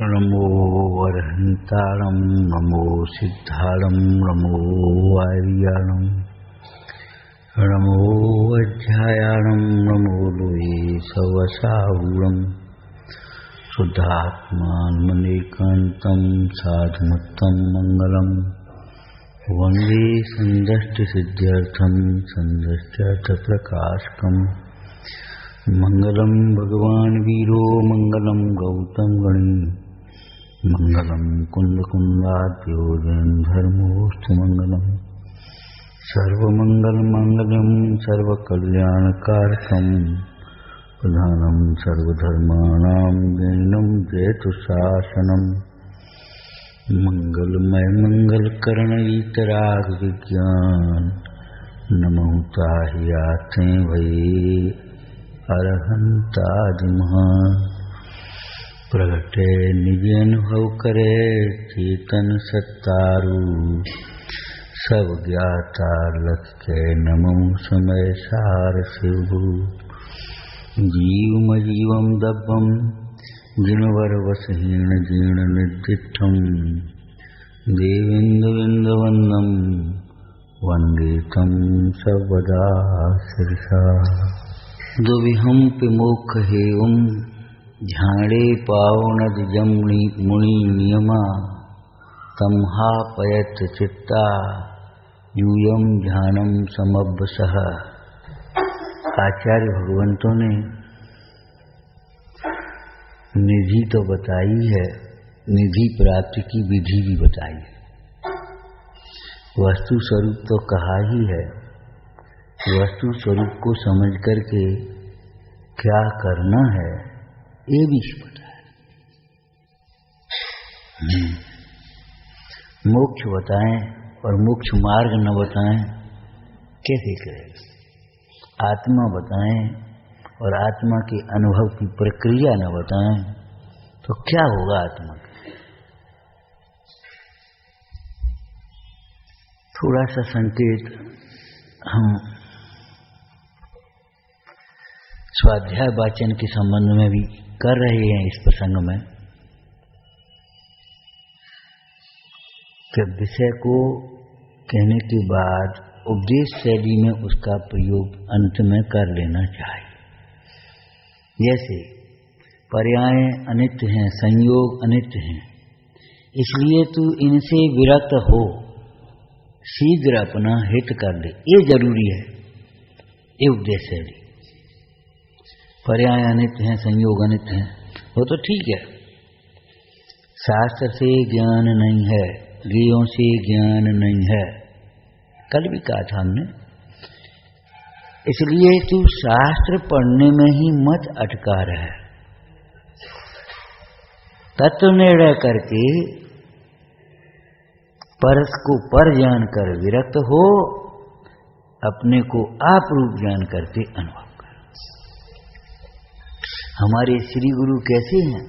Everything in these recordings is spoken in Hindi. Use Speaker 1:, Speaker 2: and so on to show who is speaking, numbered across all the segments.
Speaker 1: नमो वरहंताणं नमो सिद्धाणं नमो वार्याणं नमो अध्यायाणं नमो लोये सवसाहुरं शुद्धात्मान्मनेकान्तं साधुमत्तं मङ्गलं वन्दे सन्दष्टिसिद्ध्यर्थं सन्दष्ट्यर्थप्रकाशकम् मंगलम भगवान वीरो मंगलम गौतम गणी मंगलम कुंद कुंदाद्यो जैन धर्मोस्तु मंगलम सर्वमंगल मंगलम सर्वकल्याणकारकम प्रधानम सर्वधर्माणां जैनम जयतु शासनम मंगलमय मंगलकरण वीतराग विज्ञान नमोताहियाते भये अरहंतादिमहा प्रगटे निज अनुभव करे चेतन सत्तारू सब ज्ञाता लख के नमो समय सार शिवु जीवम जीवम दब्बम जिनवर वसहीन जीर्ण निर्दिष्टम देवेंद्र विंदवंदम वंदे तम सर्वदा शिरसा दुविहम पिमोख हेवं ध्याणे पावनद जमुनि मुनि नियमा तमहा पयत चित्ता यूयम ध्यानम समभ्यसः। आचार्य भगवंतों ने निधि तो बताई है, निधि प्राप्ति की विधि भी बताई है। वस्तु स्वरूप तो कहा ही है, वस्तु स्वरूप को समझ करके क्या करना है ये भी बताया। मोक्ष बताएं और मोक्ष मार्ग न बताएं कैसे करेगा। आत्मा बताएं और आत्मा के अनुभव की प्रक्रिया न बताएं तो क्या होगा आत्मा का। थोड़ा सा संकेत हम स्वाध्याय वाचन के संबंध में भी कर रहे हैं इस प्रसंग में कि विषय को कहने के बाद उपदेश शैली में उसका प्रयोग अंत में कर लेना चाहिए। जैसे पर्याय अनित्य हैं, संयोग अनित्य हैं, इसलिए तू इनसे विरक्त हो, शीघ्र अपना हित कर ले, ये जरूरी है। ये उपदेश शैली। पर्याय अनित्य हैं, संयोग अनित्य हैं, वो तो ठीक है। शास्त्र से ज्ञान नहीं है, गेयों से ज्ञान नहीं है, कल भी कहा था हमने। इसलिए तू शास्त्र पढ़ने में ही मत अटका रहे, तत्व निर्णय करके परस को पर जान कर विरक्त हो, अपने को आप रूप जान करके अनुभव। हमारे श्री गुरु कैसे हैं?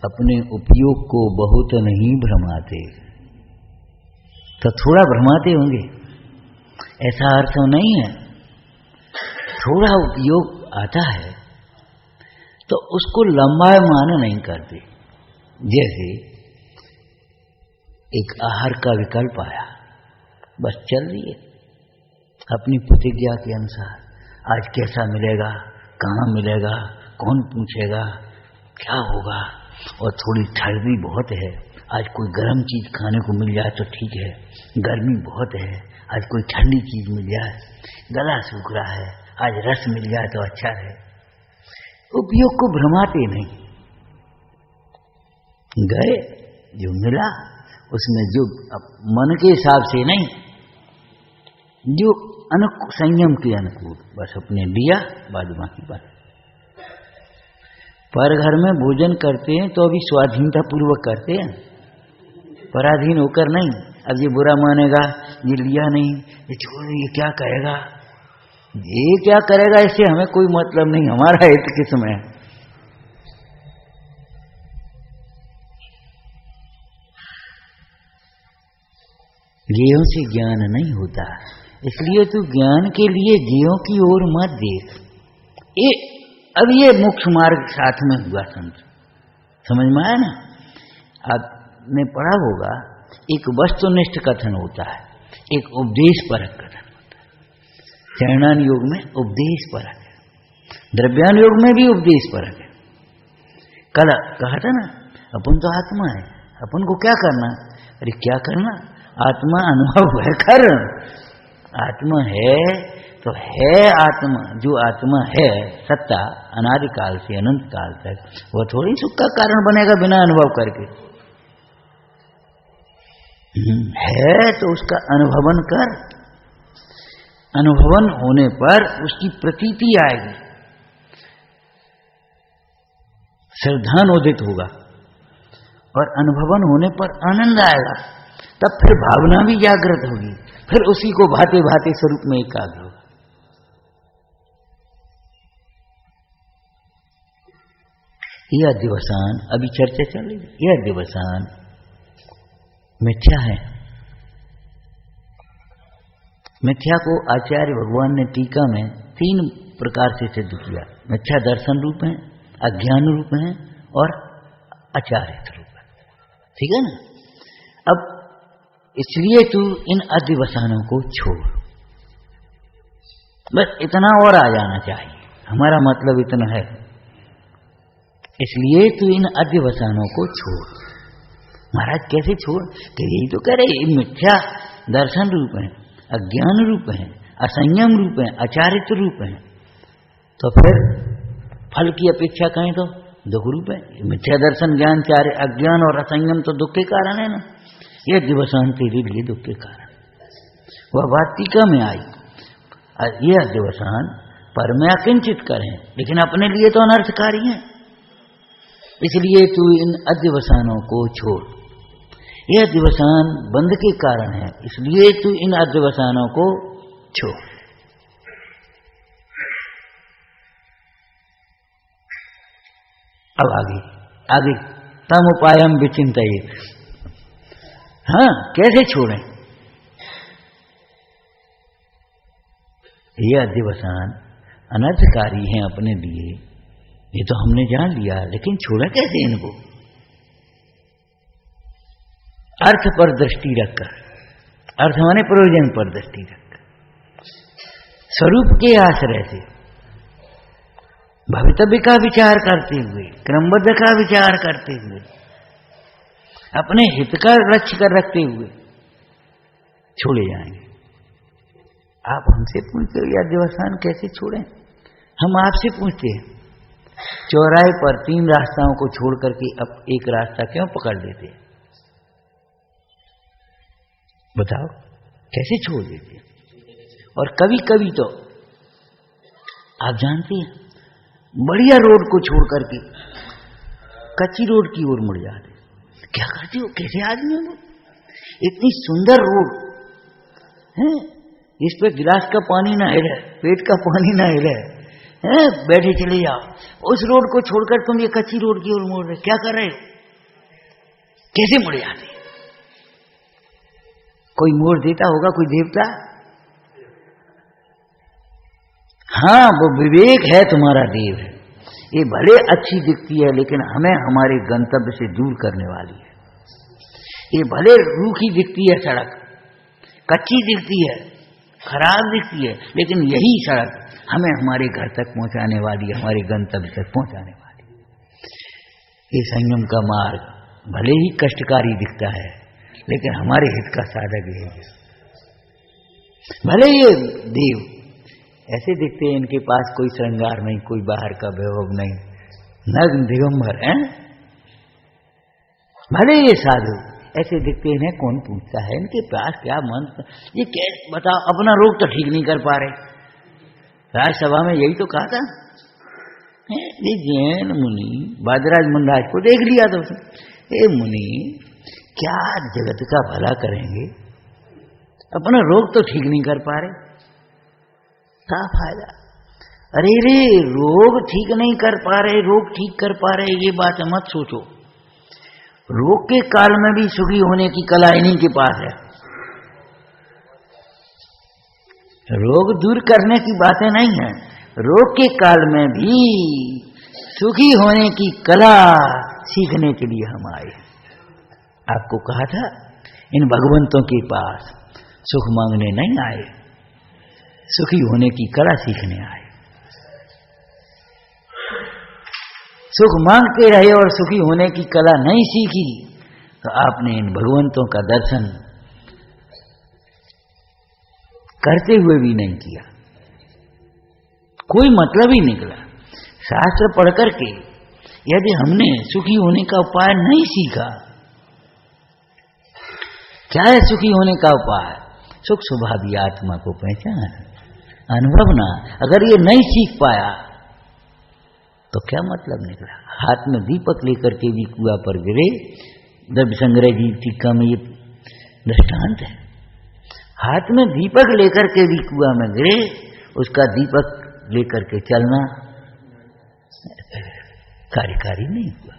Speaker 1: अपने उपयोग को बहुत नहीं भ्रमाते, तो थोड़ा भ्रमाते होंगे, ऐसा अर्थ नहीं है। थोड़ा उपयोग आता है तो उसको लंबायमान नहीं करते। जैसे एक आहार का विकल्प आया, बस चल दिए अपनी प्रतिज्ञा के अनुसार। आज कैसा मिलेगा, कहाँ मिलेगा, कौन पूछेगा, क्या होगा, और थोड़ी ठंडी बहुत है, आज कोई गर्म चीज खाने को मिल जाए तो ठीक है, गर्मी बहुत है, आज कोई ठंडी चीज मिल जाए, गला सूख रहा है, आज रस मिल जाए तो अच्छा है। उपयोग को भ्रमाते नहीं, गए जो मिला उसमें जो मन के हिसाब से नहीं, जो संयम के अनुकूल बस अपने लिया, बाद बाकी बात। पर घर में भोजन करते हैं तो अभी स्वाधीनता पूर्वक करते हैं, पराधीन होकर नहीं। अब ये बुरा मानेगा, ये लिया नहीं, ये छोड़, ये क्या कहेगा, ये क्या करेगा, इससे हमें कोई मतलब नहीं, हमारा हित किसमें है। गेयों से ज्ञान नहीं होता, इसलिए तू ज्ञान के लिए गेयों की ओर मत देख। अब ये मोक्ष मार्ग साथ में हुआ, संत समझ में आया ना। आपने पढ़ा होगा, एक वस्तुनिष्ठ कथन होता है, एक उपदेश परक कथन होता है। चरणान योग में उपदेश परक है, द्रव्यान योग में भी उपदेश परक है। कल कहा था ना, अपन तो आत्मा है, अपन को क्या करना? अरे क्या करना, आत्मा अनुभव है कर, आत्मा है तो है। आत्मा जो आत्मा है सत्ता, अनादिकाल से अनंत काल तक, वो थोड़ी सुख का कारण बनेगा बिना अनुभव करके। है तो उसका अनुभवन कर, अनुभवन होने पर उसकी प्रतीति आएगी, श्रद्धानोदित होगा, और अनुभवन होने पर आनंद आएगा, तब फिर भावना भी जागृत होगी, फिर उसी को भाते भाते स्वरूप में एकाग्र होगा। यह अध्यवसान, अभी चर्चा चल रही है, यह अध्यवसान मिथ्या है। मिथ्या को आचार्य भगवान ने टीका में 3 प्रकार से सिद्ध किया। मिथ्या दर्शन रूप है, अज्ञान रूप है और आचारित रूप है। ठीक है ना? अब इसलिए तू इन अध्यवसानों को छोड़, बस इतना और आ जाना चाहिए, हमारा मतलब इतना है। इसलिए तू इन अध्यवसानों को छोड़। महाराज कैसे छोड़? कि यही तो कह रहे, मिथ्या दर्शन रूप है, अज्ञान रूप है, असंयम रूप है, आचारित रूप है, तो फिर फल की अपेक्षा कहें तो दुख रूप है। मिथ्या दर्शन, ज्ञान, चार्य, अज्ञान और असंयम तो दुख के कारण है ना। यह अध्यवसान तेरे लिए दुख के कारण। वह बात टीका में आई, यह अध्यवसान पर में अकिंचित करें, लेकिन अपने लिए तो अनर्थकारी है। इसलिए तू इन अध्यवसानों को छोड़। यह अध्यवसान बंध के कारण है, इसलिए तू इन अध्यवसानों को छोड़। अब आगे तम उपायम विचिंतयेत्। हाँ, कैसे छोड़ें? ये अध्यवसान अनर्थकारी हैं अपने लिए, ये तो हमने जान लिया, लेकिन छोड़ा कैसे इनको? अर्थ पर दृष्टि रखकर, अर्थ माने प्रयोजन पर दृष्टि रखकर, स्वरूप के आश्रय से, भवितव्य का विचार करते हुए, क्रमबद्ध का विचार करते हुए, अपने हित का लक्ष्य कर रखते हुए छोड़े जाएंगे। आप हमसे पूछते हो यह अध्यवसान कैसे छोड़ें? हम आपसे पूछते हैं, चौराहे पर 3 रास्ताओं को छोड़ करके अब एक रास्ता क्यों पकड़ देते? बताओ कैसे छोड़ देते? और कभी कभी तो आप जानते हैं, बढ़िया रोड को छोड़ करके कच्ची रोड की ओर मुड़ जाते। क्या करते हो? कैसे आदमी हो? इतनी सुंदर रोड है, इस पे गिलास का पानी ना हिले, पेट का पानी ना हिले, बैठे चले जाओ। उस रोड को छोड़कर तुम ये कच्ची रोड की ओर मुड़ रहे, क्या कर रहे हो? कैसे मुड़ जाते? कोई मोड़ देता होगा, कोई देवता? हाँ, वो विवेक है, तुम्हारा देव है। ये भले अच्छी दिखती है, लेकिन हमें हमारे गंतव्य से दूर करने वाली है। ये भले रूखी दिखती है सड़क, कच्ची दिखती है, खराब दिखती है, लेकिन यही सड़क हमें हमारे घर तक पहुंचाने वाली है, हमारे गंतव्य तक पहुंचाने वाली है। ये संयम का मार्ग भले ही कष्टकारी दिखता है, लेकिन हमारे हित का साधक है। भले ये देव ऐसे दिखते हैं, इनके पास कोई श्रृंगार नहीं, कोई बाहर का वैभव नहीं, नग्न दिगंबर हैं, भले ये साधु ऐसे दिखते हैं, इन्हें कौन पूछता है? इनके पास क्या मंत्र, ये कैसे बताओ? अपना रोग तो ठीक नहीं कर पा रहे। राज्यसभा में यही तो कहा था, ये जैन मुनि बादराज मुंडाज को देख लिया तो ये मुनि क्या जगत का भला करेंगे, अपना रोग तो ठीक नहीं कर पा रहे, क्या फायदा? अरे रे, रोग ठीक नहीं कर पा रहे, रोग ठीक कर पा रहे, ये बात मत सोचो। रोग के काल में भी सुखी होने की कला इन्हीं के पास है। रोग दूर करने की बातें नहीं है, रोग के काल में भी सुखी होने की कला सीखने के लिए हम आए। आपको कहा था इन भगवंतों के पास सुख मांगने नहीं आए, सुखी होने की कला सीखने आए। सुख मांगते रहे और सुखी होने की कला नहीं सीखी तो आपने इन भगवंतों का दर्शन करते हुए भी नहीं किया, कोई मतलब ही निकला। शास्त्र पढ़ करके यदि हमने सुखी होने का उपाय नहीं सीखा, क्या है सुखी होने का उपाय? सुख स्वभावी आत्मा को पहचान, अनुभव ना। अगर ये नहीं सीख पाया तो क्या मतलब निकला? हाथ में दीपक लेकर के भी कुआं पर गिरे। द्रव्य संग्रह जी टीका में ये दृष्टांत है। हाथ में दीपक लेकर के भी कुआं में गिरे, उसका दीपक लेकर के चलना कार्यकारी नहीं हुआ।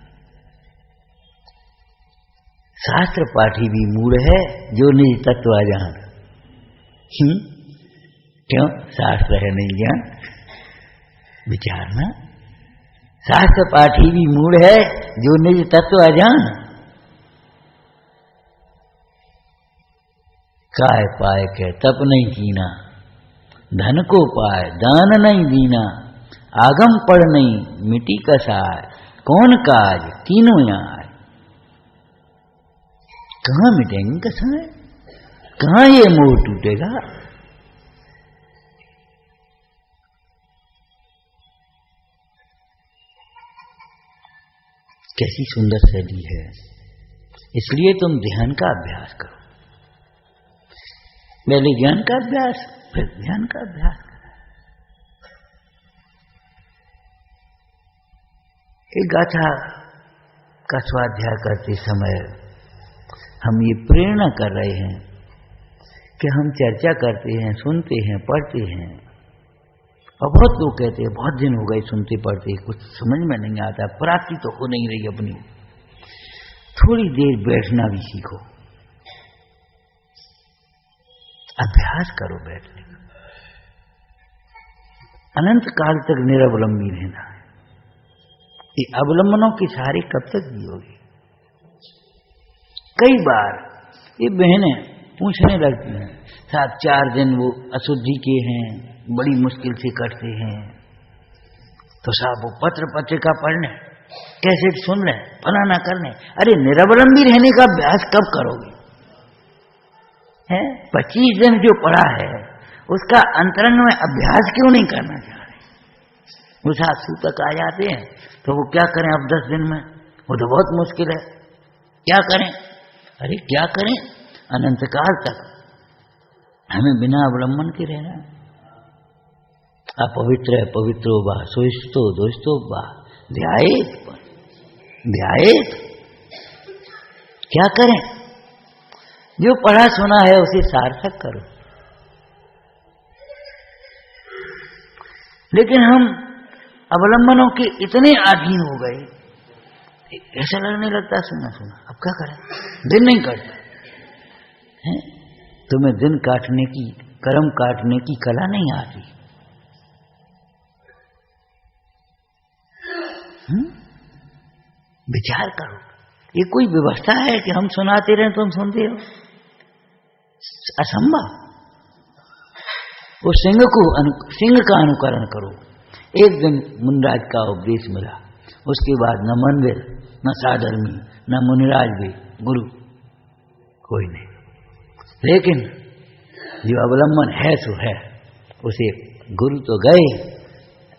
Speaker 1: शास्त्र पाठी भी मूढ़ है जो निज तत्व अजान। क्यों? शास्त्र है नहीं ज्ञान, विचारना। शास्त्र पाठी भी मूढ़ है जो निज तत्व अजान। काय पाए के तप नहीं कीना, धन को पाए दान नहीं दीना। आगम पढ़ नहीं मिट्टी कसाय, कौन काज तीनों आए। कहां मिटेंगे कसाय, कहां ये मोह टूटेगा? कैसी सुंदर शैली है। इसलिए तुम ध्यान का अभ्यास करो। पहले ज्ञान का अभ्यास, फिर ध्यान का अभ्यास करो। एक गाथा का स्वाध्याय करते समय हम ये प्रेरणा कर रहे हैं कि हम चर्चा करते हैं, सुनते हैं, पढ़ते हैं, और बहुत लोग कहते हैं बहुत दिन हो गए सुनते पढ़ते, कुछ समझ में नहीं आता, प्राप्ति तो हो नहीं रही अपनी। थोड़ी देर बैठना भी सीखो, अभ्यास करो बैठने का। अनंत काल तक निरवलंबी रहना है। ये अवलंबनों की सारी कब तक जियोगी? कई बार ये बहनें पूछने लगती हैं, साहब 4 दिन वो अशुद्धि के हैं, बड़ी मुश्किल से कटते हैं, तो साहब वो पत्र पत्रिका पढ़ने, कैसेट सुन रहे, फलाना करने। अरे निरवलंबी रहने का अभ्यास कब करोगे? है 25 दिन जो पढ़ा है उसका अंतरंग में अभ्यास क्यों नहीं करना चाह रहे? वो सासू तक आ जाते हैं तो वो क्या करें अब 10 दिन में? वो तो बहुत मुश्किल है, क्या करें? अरे क्या करें? अनंत काल तक हमें बिना अवलंबन के रहना। अपवित्र है पवित्रो बा, सोइस्तो दोस्तो बा, ध्यायेत। क्या करें? जो पढ़ा सुना है उसे सार्थक करो। लेकिन हम अवलंबनों के इतने अधीन हो गए, ऐसा लगने लगता सुना सुना, अब क्या करें? दिन नहीं कटता है। तुम्हें दिन काटने की, कर्म काटने की कला नहीं आती। विचार करो, ये कोई व्यवस्था है कि हम सुनाते रहे तुम सुनते हो? असंभव। वो सिंह का अनुकरण करो। एक दिन मुनिराज का उपदेश मिला, उसके बाद न मंदिर, न साधर्मी, न मुनिराज भी, गुरु कोई नहीं। लेकिन जो अवलंबन है सो है, उसे गुरु तो गए,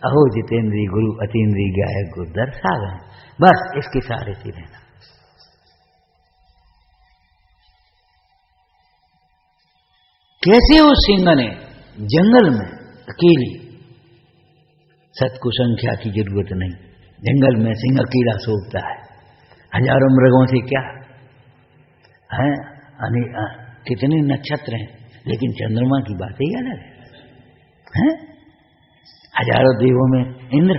Speaker 1: अहो जितेंद्री गुरु अतीन्द्री गया गुरु दर्शा गए। बस इसके सहारे से रहना। कैसे उस सिंह ने जंगल में अकेली, सत को संख्या की जरूरत नहीं, जंगल में सिंह अकेला सोचता है, हजारों मृगों से क्या है, कितने नक्षत्र हैं, लेकिन चंद्रमा की बात ही अलग है। हजारों देवों में इंद्र,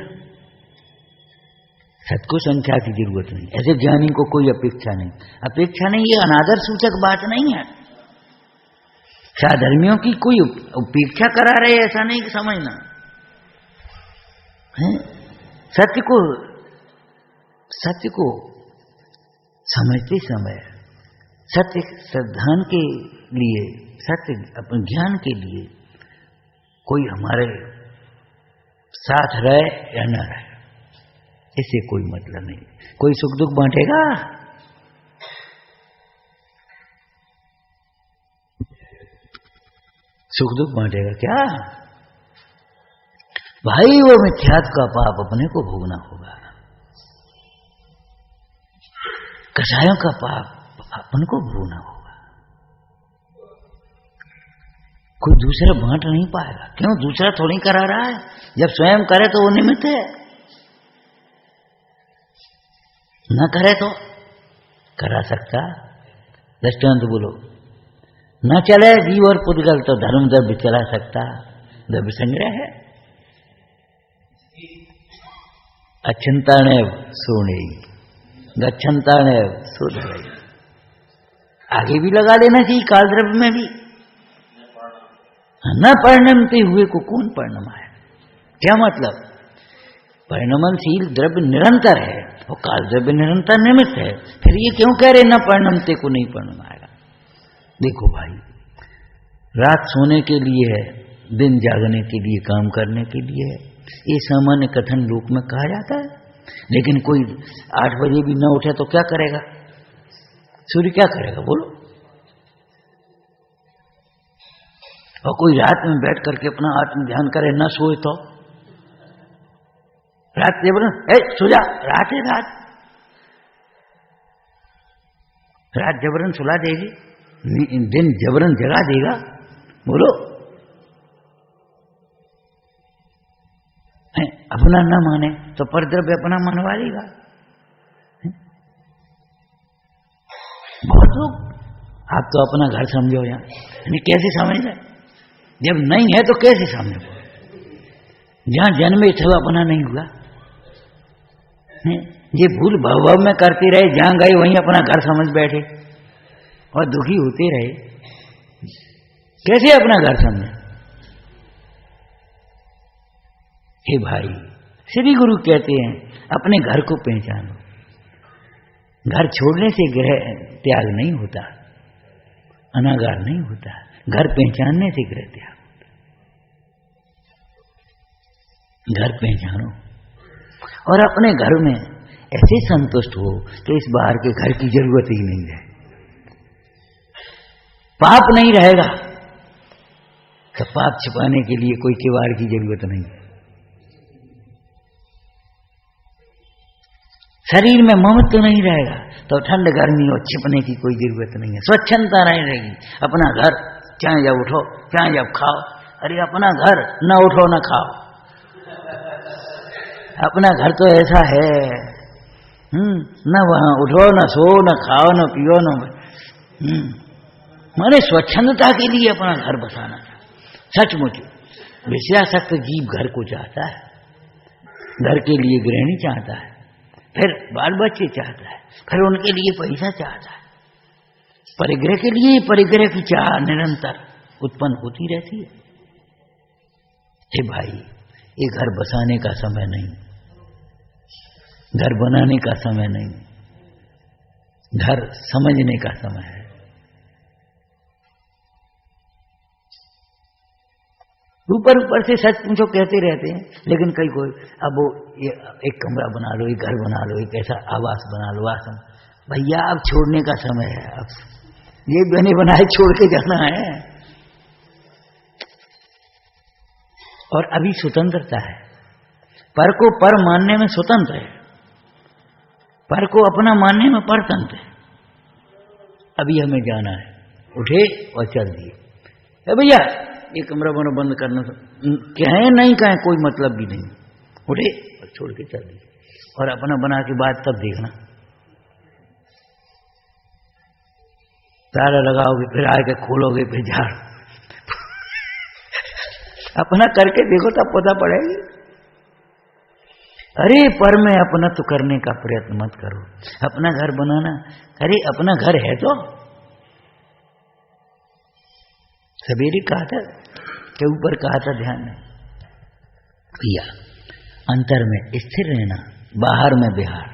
Speaker 1: सत को संख्या की जरूरत नहीं। ऐसे ज्ञानी को कोई अपेक्षा नहीं। अपेक्षा नहीं, ये अनादर सूचक बात नहीं है। साधर्मियों की कोई उपेक्षा करा रहे, ऐसा नहीं समझना है। सत्य को समझते समय सत्य सिद्धांत के लिए, सत्य अपने ज्ञान के लिए कोई हमारे साथ रहे या न रहे, इससे कोई मतलब नहीं। कोई सुख दुख बांटेगा, सुख दुख बांटेगा क्या भाई? वो मिथ्यात्व का पाप अपने को भोगना होगा, कसायों का पाप अपन को भोगना होगा। कोई दूसरा बांट नहीं पाएगा। क्यों? दूसरा थोड़ी करा रहा है। जब स्वयं करे तो वो निमित्त है, न करे तो करा सकता। दृष्टांत बोलो, न चले जीव और पुद्गल तो धर्म द्रव्य चला सकता। द्रव्य संग्रह है। अच्छंताणेव सोने गच्छंताणेव सोने। आगे भी लगा लेना चाहिए काल द्रव्य में भी। न परिणमते हुए को कौन परिणमाए? क्या मतलब? परिणमनशील द्रव्य निरंतर है और काल द्रव्य निरंतर निमित्त है। फिर ये क्यों कह रहे न परिणमते को नहीं परिणमाएगा? देखो भाई, रात सोने के लिए है, दिन जागने के लिए, काम करने के लिए है। ये सामान्य कथन लोक में कहा जाता है। लेकिन कोई 8 बजे भी न उठे तो क्या करेगा? सूर्य क्या करेगा बोलो? और कोई रात में बैठ करके अपना आत्म ध्यान करे, न सोए तो रात जबरन सो जा, रात है रात, रात जबरन सुला देगी, दिन जबरन जगा देगा। बोलो, अपना न माने तो परद्रव्य अपना मनवा लेगा। बहुत लोग, आप तो अपना घर समझो यार, कैसे समझ रहे? जब नहीं है तो कैसे समझो? जहां जन्मे थे अपना नहीं हुआ। ये भूल भव में करते रहे, जहां गए वहीं अपना घर समझ बैठे और दुखी होते रहे। कैसे अपना घर समझे? हे भाई, श्री गुरु कहते हैं अपने घर को पहचानो। घर छोड़ने से गृह त्याग नहीं होता, अनागार नहीं होता। घर पहचानने से गृह त्याग होता। घर पहचानो और अपने घर में ऐसे संतुष्ट हो कि इस बाहर के घर की जरूरत ही नहीं है। पाप नहीं रहेगा तो पाप छिपाने के लिए कोई किवाड़ की जरूरत नहीं है। शरीर में ममत्व नहीं रहेगा तो ठंड गर्मी और छिपने की कोई जरूरत नहीं है। स्वच्छंदता नहीं रहेगी। अपना घर चाहे जब उठो चाहे जब खाओ। अरे अपना घर न उठो न खाओ, अपना घर तो ऐसा है, न वहां उठो न सो न खाओ न पियो न माने स्वच्छंदता के लिए अपना घर बसाना। सचमुच विषयासक्त जीव घर को चाहता है, घर के लिए गृहिणी चाहता है, फिर बाल बच्चे चाहता है, फिर उनके लिए पैसा चाहता है। परिग्रह के लिए परिग्रह की चाह निरंतर उत्पन्न होती रहती है। हे भाई, ये घर बसाने का समय नहीं, घर बनाने का समय नहीं, घर समझने का समय है। ऊपर ऊपर से सच पूछो कहते रहते हैं, लेकिन कई कोई अब वो ये एक कमरा बना लो, एक घर बना लो, एक ऐसा आवास बना लो, आसन। भैया अब छोड़ने का समय है, अब ये बने बनाए छोड़ के जाना है। और अभी स्वतंत्रता है, पर को पर मानने में स्वतंत्र है, पर को अपना मानने में परतंत्र है। अभी हमें जाना है, उठे और चल दिए। भैया ये कमरा बंद करना, कहें नहीं कहें कोई मतलब भी नहीं, उठे और छोड़ के चल दिए। और अपना बना के बाद तब देखना, ताला लगाओगे फिर आके खोलोगे फिर झाड़ अपना करके देखो तब पता पड़ेगी। अरे पर में अपना तो करने का प्रयत्न मत करो। अपना घर बनाना, अरे अपना घर है तो सवेरे कहा था के ऊपर कहा था, ध्यान में भैया, अंतर में स्थिर रहना, बाहर में बिहार।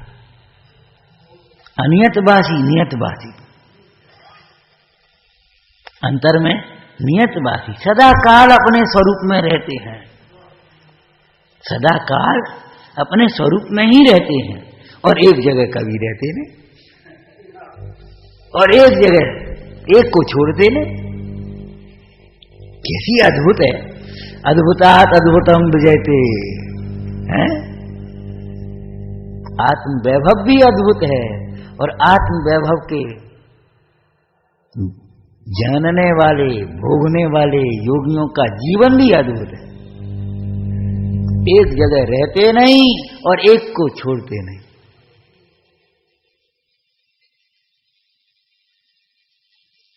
Speaker 1: अनियतवासी नियतवासी, अंतर में नियतवासी, सदा काल अपने स्वरूप में रहते हैं, सदा काल अपने स्वरूप में ही रहते हैं, और एक जगह कभी रहते नहीं, और एक जगह एक को छोड़ते नहीं। कैसी अद्भुत है, अद्भुतात् अद्भुतम विजयते है। आत्म वैभव भी अद्भुत है, और आत्म वैभव के जानने वाले भोगने वाले योगियों का जीवन भी अद्भुत है। एक जगह रहते नहीं और एक को छोड़ते नहीं।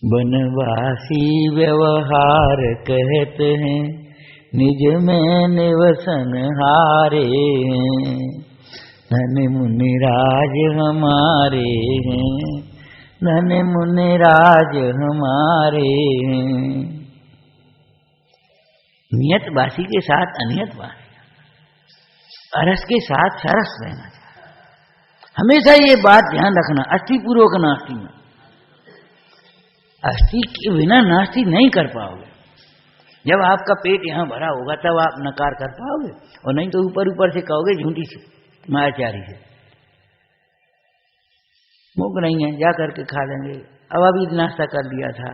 Speaker 1: बनवासी व्यवहार कहते हैं, निज में निवसन हारे हैं, धन मुनि राज हमारे हैं, धन मुनि राज हमारे हैं। नियतवासी के साथ अनियतवासी, अरस के साथ सरस रहना चाहिए। हमेशा ये बात ध्यान रखना, अस्थि पूर्वक नास्ति में, अस्थि के बिना नास्ति नहीं कर पाओगे। जब आपका पेट यहां भरा होगा तब आप नकार कर पाओगे, और नहीं तो ऊपर ऊपर से कहोगे झूठी से मायाचारी से, भूख नहीं है जा करके खा लेंगे, अब अभी नाश्ता कर लिया था,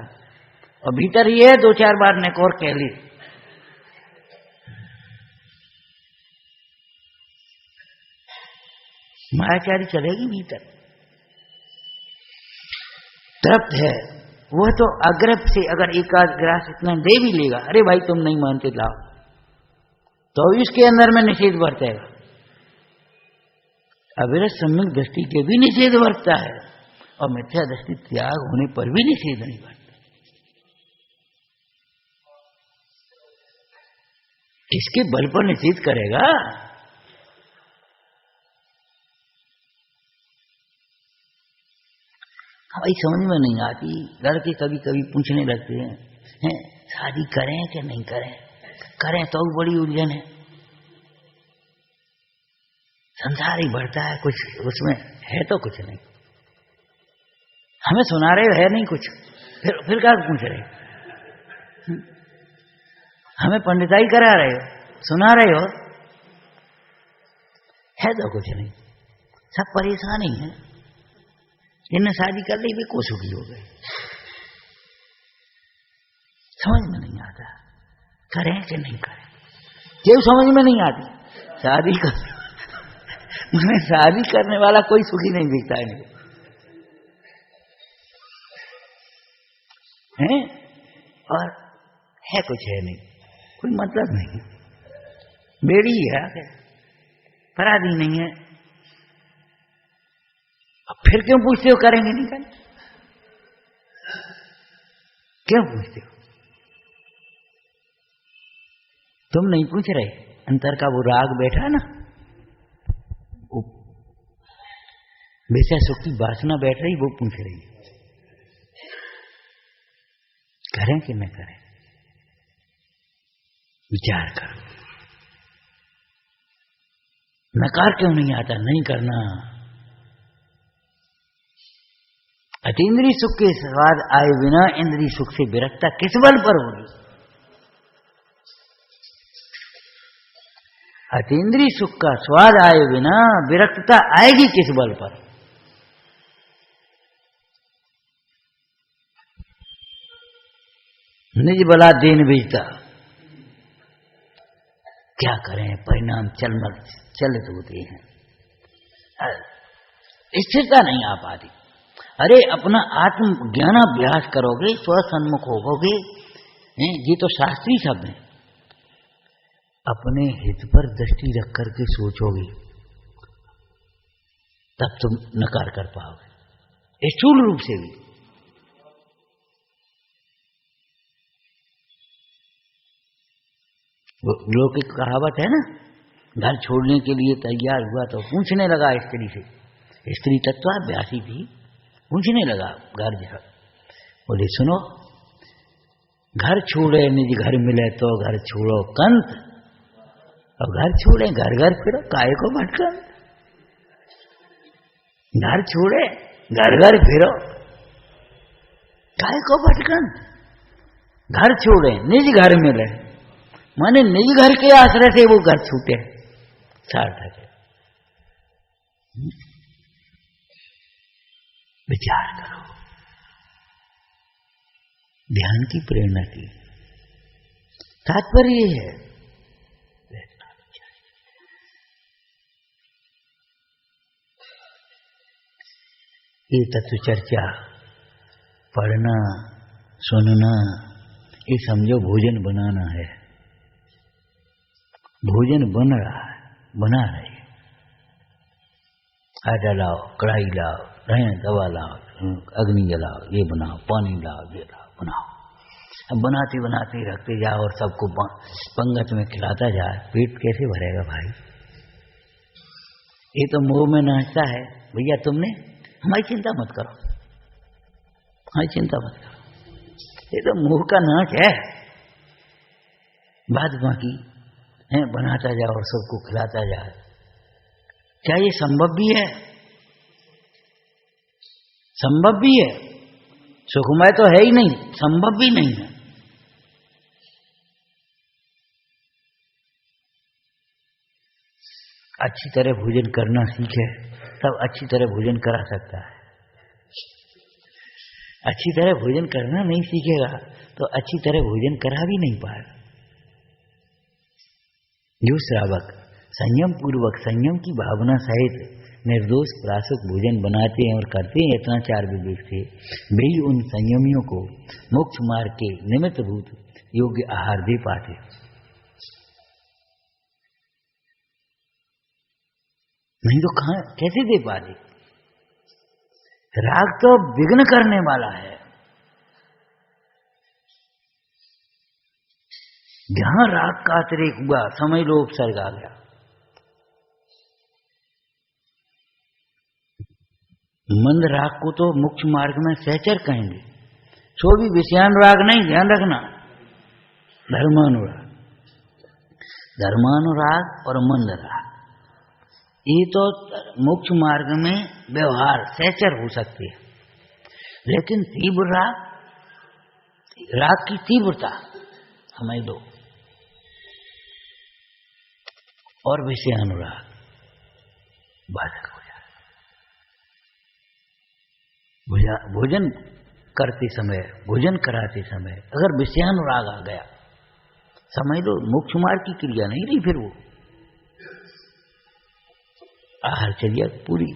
Speaker 1: और भीतर ये है 2-4 बार नेकोर कह ली। मायाचारी चलेगी भीतर। तृप्त है वह तो अग्रभ से अगर एक आध ग्रास इतना दे भी लेगा, अरे भाई तुम नहीं मानते लाओ, तो इसके अंदर में निषेध बरतेगा। अविरत सम्यक दृष्टि के भी निषेध बरतता है, और मिथ्या दृष्टि त्याग होने पर भी निषेध नहीं बरतता। किसके बल पर निषेध करेगा? भाई समझ में नहीं आती। लड़के कभी कभी पूछने लगते हैं, शादी करें कि नहीं करें, करें तो बड़ी उलझन है, संसार ही बढ़ता है, कुछ उसमें है तो कुछ नहीं। हमें सुना रहे हो है नहीं कुछ, फिर क्या पूछ रहे? हमें पंडिताई करा रहे हो, सुना रहे हो, है तो कुछ नहीं, सब परेशान ही है। इन्हें शादी कर ली भी को सुखी हो गए, समझ में नहीं आता करें कि नहीं करें, ये समझ में नहीं आती। शादी कर मैंने शादी करने वाला कोई सुखी नहीं दिखता है इनको, हैं? और है कुछ है नहीं, कोई मतलब नहीं, बेड़ी है आगे, पराधी नहीं है। अब फिर क्यों पूछते हो करेंगे नहीं करें? क्यों पूछते हो? तुम नहीं पूछ रहे, अंतर का वो राग बैठा ना, वैसा सुख की वासना बैठ रही, वो पूछ रही करें कि न करें, विचार करो। नकार क्यों नहीं आता? नहीं करना। अतीन्द्रिय सुख के स्वाद आए बिना इंद्रिय सुख से विरक्ता किस बल पर होगी? अतीन्द्रिय सुख का स्वाद आए बिना विरक्तता आएगी किस बल पर? निज बला देन बीजता। क्या करें, परिणाम चलित होते हैं, स्थिरता नहीं आ पाती। अरे अपना आत्म ज्ञानाभ्यास करोगे, स्वसन्मुख होगे, ये तो शास्त्रीय शब्द है, अपने हित पर दृष्टि रख करके सोचोगे तब तुम नकार कर पाओगे, स्थूल रूप से भी। लोग की कहावत है ना, घर छोड़ने के लिए तैयार हुआ तो पूछने लगा स्त्री से, स्त्री तत्वाभ्यासी थी, पूछने लगा घर जैसा, बोले सुनो, घर छोड़े निज घर मिले तो घर छोड़ो कंत, और घर छोड़े घर घर फिरो काहे को भटकन। घर छोड़े घर घर फिरो काहे को भटकन, घर छोड़े, निज घर में रहे, माने निज घर के आश्रय से वो घर छूटे, सार्थक है। विचार करो, ध्यान की प्रेरणा की तात्पर्य है ये तत्व चर्चा, पढ़ना सुनना, ये समझो भोजन बनाना है। भोजन बन रहा है, बना रहे, आटा लाओ, कढ़ाई लाओ, दवा लाओ, अग्नि जलाओ, ये बनाओ, पानी लाओ, ये लाओ, बनाओ। अब बनाते बनाते रखते जाओ और सबको पंगत में खिलाता जाए, पेट कैसे भरेगा भाई? ये तो मुंह में नाचता है, भैया तुमने हमारी चिंता मत करो, हमारी चिंता मत करो, ये तो मुंह का नाच है। बाद बाकी है बनाता जाओ और सबको खिलाता जाए। क्या ये संभव भी है? संभव भी है, सुखमय तो है ही नहीं, संभव भी नहीं है। अच्छी तरह भोजन करना सीखे तब अच्छी तरह भोजन करा सकता है। अच्छी तरह भोजन करना नहीं सीखेगा तो अच्छी तरह भोजन करा भी नहीं पाएगा। जो श्रावक संयम पूर्वक संयम की भावना सहित निर्दोष प्रासुक भोजन बनाते हैं और करते हैं यत्नाचार विवेक से, वे ही उन संयमियों को मोक्ष मार्ग के निमित्त भूत योग्य आहार दे पाते। नहीं तो कहां कैसे दे पाते? राग तो विघ्न करने वाला है। जहां राग का अतिरेक हुआ समझ लो उपसर्ग आ गया। मंद राग को तो मोक्ष मार्ग में सहचर कहेंगे, सो भी विषयानुराग नहीं, ध्यान रखना, धर्मानुराग। धर्मानुराग और मंद राग ये तो मोक्ष मार्ग में व्यवहार सहचर हो सकते हैं, लेकिन तीव्र राग की तीव्रता समझ दो और विषयानुराग बाधक हो जाए। भोजन करते समय, भोजन कराते समय अगर विषयानुराग आ गया, समझ लो मोक्ष मार्ग की क्रिया नहीं रही, फिर वो आहारचर्या पूरी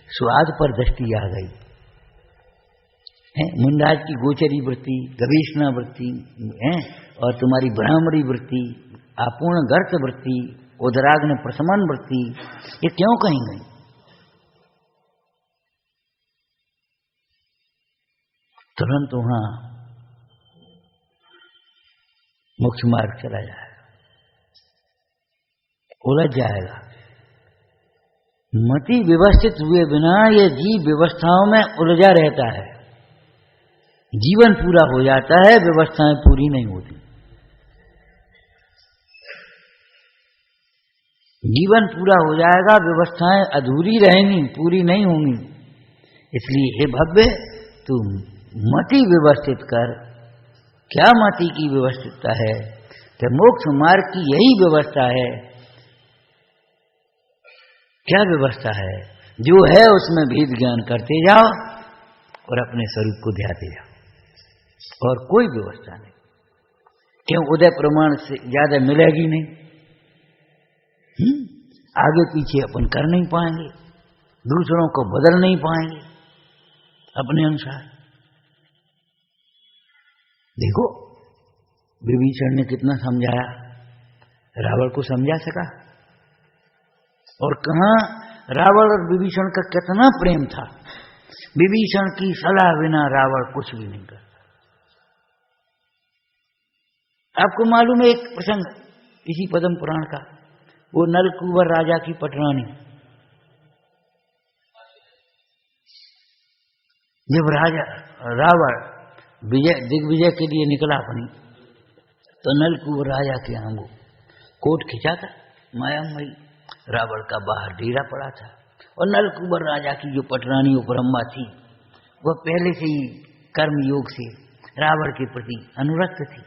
Speaker 1: स्वाद पर दृष्टि आ गई है। मुंडाज की गोचरी वृत्ति, गवेषणा वृत्ति है, और तुम्हारी ब्राह्मणी वृत्ति, अपूर्ण गर्त वृत्ति, उदराग्न प्रशमन वृत्ति, ये क्यों कहीं गई? तुरंत वहां मोक्ष मार्ग चला जाएगा, उलझ जाएगा। मति व्यवस्थित हुए बिना ये जीव व्यवस्थाओं में उलझा रहता है। जीवन पूरा हो जाता है, व्यवस्थाएं पूरी नहीं होती। जीवन पूरा हो जाएगा, व्यवस्थाएं अधूरी रहेंगी, पूरी नहीं होंगी। इसलिए हे भव्य, तू मति व्यवस्थित कर। क्या मति की व्यवस्थितता है? कि मोक्ष मार्ग की यही व्यवस्था है। क्या व्यवस्था है? जो है उसमें भेद ज्ञान करते जाओ और अपने स्वरूप को ध्याते जाओ, और कोई व्यवस्था नहीं। क्यों? उदय प्रमाण से ज्यादा मिलेगी नहीं। आगे पीछे अपन कर नहीं पाएंगे, दूसरों को बदल नहीं पाएंगे अपने अनुसार। देखो विभीषण ने कितना समझाया, रावण को समझा सका, और कहां रावण और विभीषण का कितना प्रेम था। विभीषण की सलाह बिना रावण कुछ भी नहीं करता। आपको मालूम है एक प्रसंग इसी पद्म पुराण का, वो नलकूबर राजा की पटरानी, जब राजा रावण दिग्विजय के लिए निकला अपनी, तो नलकूबर राजा के आंगू कोट खिंचा था, मायामयी रावण का बाहर डेरा पड़ा था, और नलकूबर राजा की जो पटरानी उपरम्बा थी, वह पहले से ही कर्म योग से रावण के प्रति अनुरक्त थी।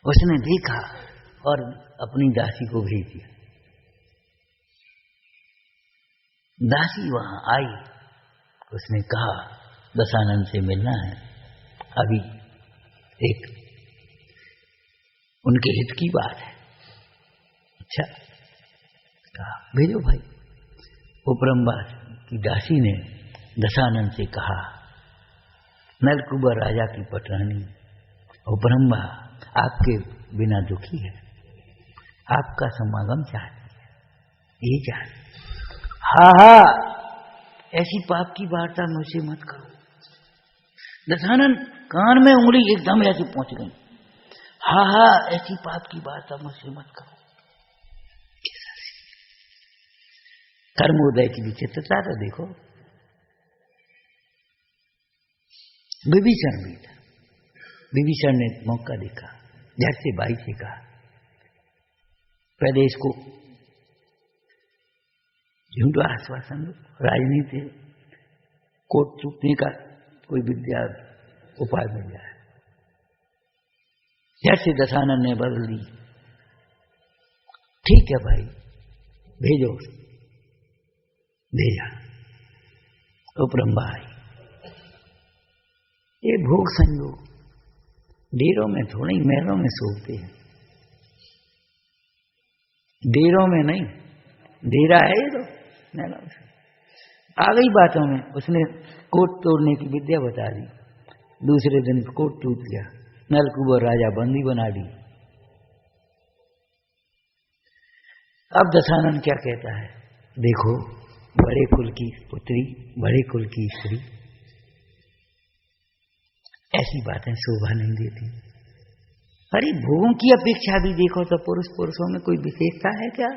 Speaker 1: उसने देखा और अपनी दासी को भेज दिया। दासी वहां आई, उसने कहा दशानन से मिलना है, अभी एक उनके हित की बात है। अच्छा, कहा भेजो भाई। उपरंबा की दासी ने दशानन से कहा, नलकुबर राजा की पटरानी उपरंबा आपके बिना दुखी है, आपका समागम चाहती है, ये चाहती। हा, ऐसी पाप की वार्ता मुझसे मत करो। दशानन कान में उंगली एकदम ऐसी पहुंच गई। हा, ऐसी पाप की वार्ता मुझसे मत करो। कर्मोदय की विचित्रता तो देखो। विभीषण भी था। विभीषण ने मौका देखा, झट से भाई से कहा, पहले इसको झूठा आश्वासन दो, राजनीति कोट चूकने का कोई विद्या उपाय मिल जाए। झट से दशानन ने बदल दी, ठीक है भाई भेजो। भेजा। उपरंबा आई। ये भोग संयोग डेरों में थोड़े ही महलों में सोते हैं, डेरों में नहीं, डेरा है ये तो महलों में। आ गई बातों में, उसने कोट तोड़ने की विद्या बता दी। दूसरे दिन कोट टूट गया, नलकुबर राजा बंदी बना दी। अब दशानन क्या कहता है, देखो बड़े कुल की पुत्री, बड़े कुल की स्त्री, ऐसी बातें शोभा नहीं देती। अरे भोगों की अपेक्षा भी देखो तो पुरुषों में कोई विशेषता है क्या?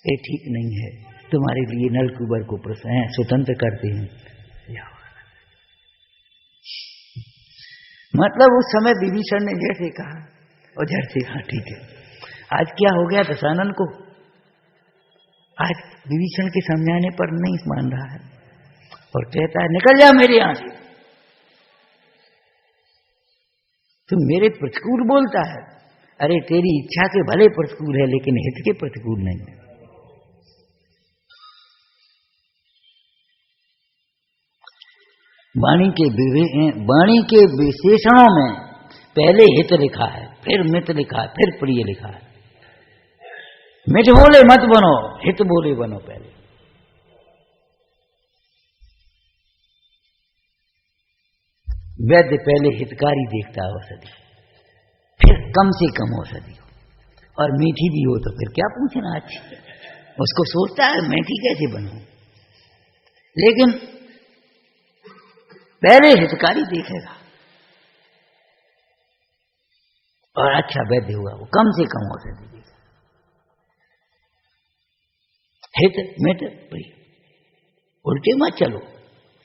Speaker 1: ये ठीक नहीं है। तुम्हारे लिए नलकुबर को स्वतंत्र करते हैं। मतलब उस समय विभीषण ने जैसे कहा और झट से कहा ठीक है। आज क्या हो गया दशानन को, आज विभीषण के समझाने पर नहीं मान रहा है और कहता है निकल जा मेरे यहां से। तू मेरे प्रतिकूल बोलता है। अरे तेरी इच्छा के भले प्रतिकूल है लेकिन हित के प्रतिकूल नहीं है। वाणी के विशेषणों में पहले हित लिखा है, फिर मित लिखा है, फिर प्रिय लिखा है। मित बोले मत बनो, हित बोले बनो। पहले वैद्य पहले हितकारी देखता है औषधि, फिर कम से कम औषधि हो, और मीठी भी हो तो फिर क्या पूछना अच्छी। उसको सोचता है मीठी कैसे बनूं, लेकिन पहले हितकारी देखेगा और अच्छा वैद्य हुआ वो कम से कम औषधि देगा। हित मित प्रिय, उल्टे मत चलो,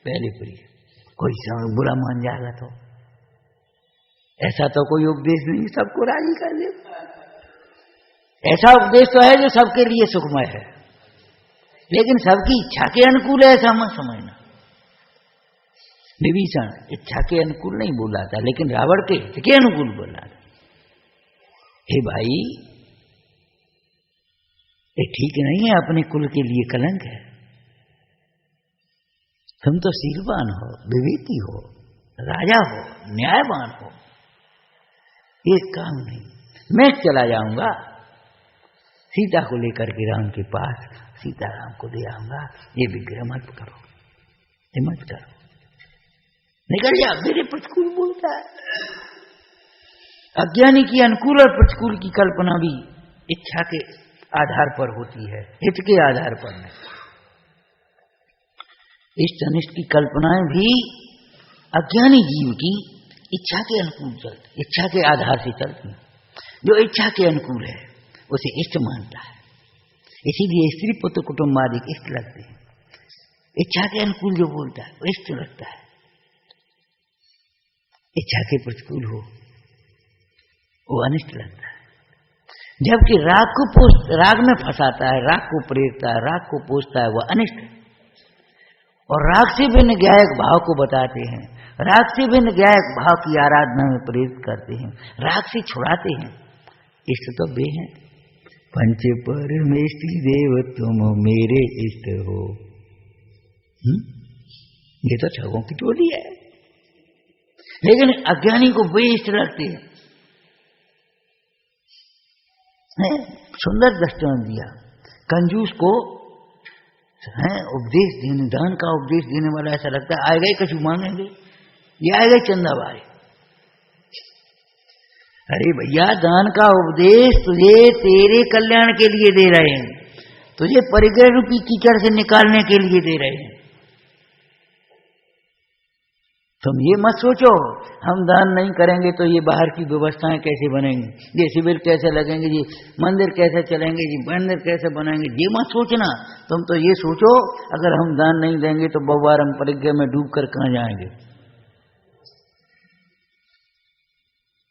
Speaker 1: पहले प्रिय। कोई समय बुरा मान जाएगा तो ऐसा तो कोई उपदेश नहीं सबको राजी कर दे। ऐसा उपदेश तो है जो सबके लिए सुखमय है, लेकिन सबकी इच्छा के अनुकूल है ऐसा मत समझना। विभीषण इच्छा के अनुकूल नहीं बोला था, लेकिन रावण के हित के अनुकूल बोला था। हे भाई ये ठीक नहीं है, अपने कुल के लिए कलंक है। तुम तो शीलवान हो, विवेकी हो, राजा हो, न्यायवान हो, ये काम नहीं। मैं चला जाऊंगा सीता को लेकर के राम के पास, सीताराम को ले आऊंगा, ये विग्रह मत करो, ये मत करो, निकल जा। मेरे प्रतिकूल बोलता है। अज्ञानी की अनुकूल और प्रतिकूल की कल्पना भी इच्छा के आधार पर होती है, हित के आधार पर नहीं। इष्ट अनिष्ट की कल्पनाएं भी अज्ञानी जीव की इच्छा के अनुकूल चलती, इच्छा के आधार से चलती। जो इच्छा के अनुकूल है उसे इष्ट मानता है, इसीलिए स्त्री पुत्र कुटुंब आदि इष्ट लगते हैं। इच्छा के अनुकूल जो बोलता है वो इष्ट लगता है, इच्छा के प्रतिकूल हो वो अनिष्ट लगता है। जबकि राग में फंसाता है, राग को प्रेरता है, राग को पोषता है, वह अनिष्ट है। और राग से भी न्यायिक भाव को बताते हैं, राग से भिन्न गायक भाव की आराधना में प्रेरित करते हैं, राग से छुड़ाते हैं। इष्ट तो वे हैं, पंच परमेष्टि देव तुम मेरे इष्ट हो। ये तो ठगों की टोली है, लेकिन अज्ञानी को वे इष्ट लगते हैं। सुंदर दृष्टांत दिया, कंजूस को है उपदेश देने, दान का उपदेश देने वाला ऐसा लगता है आएगा ही कछु मांगेंगे, ये आएगा चंदा भाई। अरे भैया, दान का उपदेश तुझे तेरे कल्याण के लिए दे रहे हैं, तुझे परिग्रह रूपी कीचड़ से निकालने के लिए दे रहे हैं। तुम ये मत सोचो हम दान नहीं करेंगे तो ये बाहर की व्यवस्थाएं कैसे बनेंगी, ये शिविर कैसे लगेंगे, ये मंदिर कैसे चलेंगे, ये मंदिर कैसे बनाएंगे, ये मत सोचना। तुम तो ये सोचो अगर हम दान नहीं देंगे तो बहुवार हम परिग्रह में डूब कर कहां जाएंगे।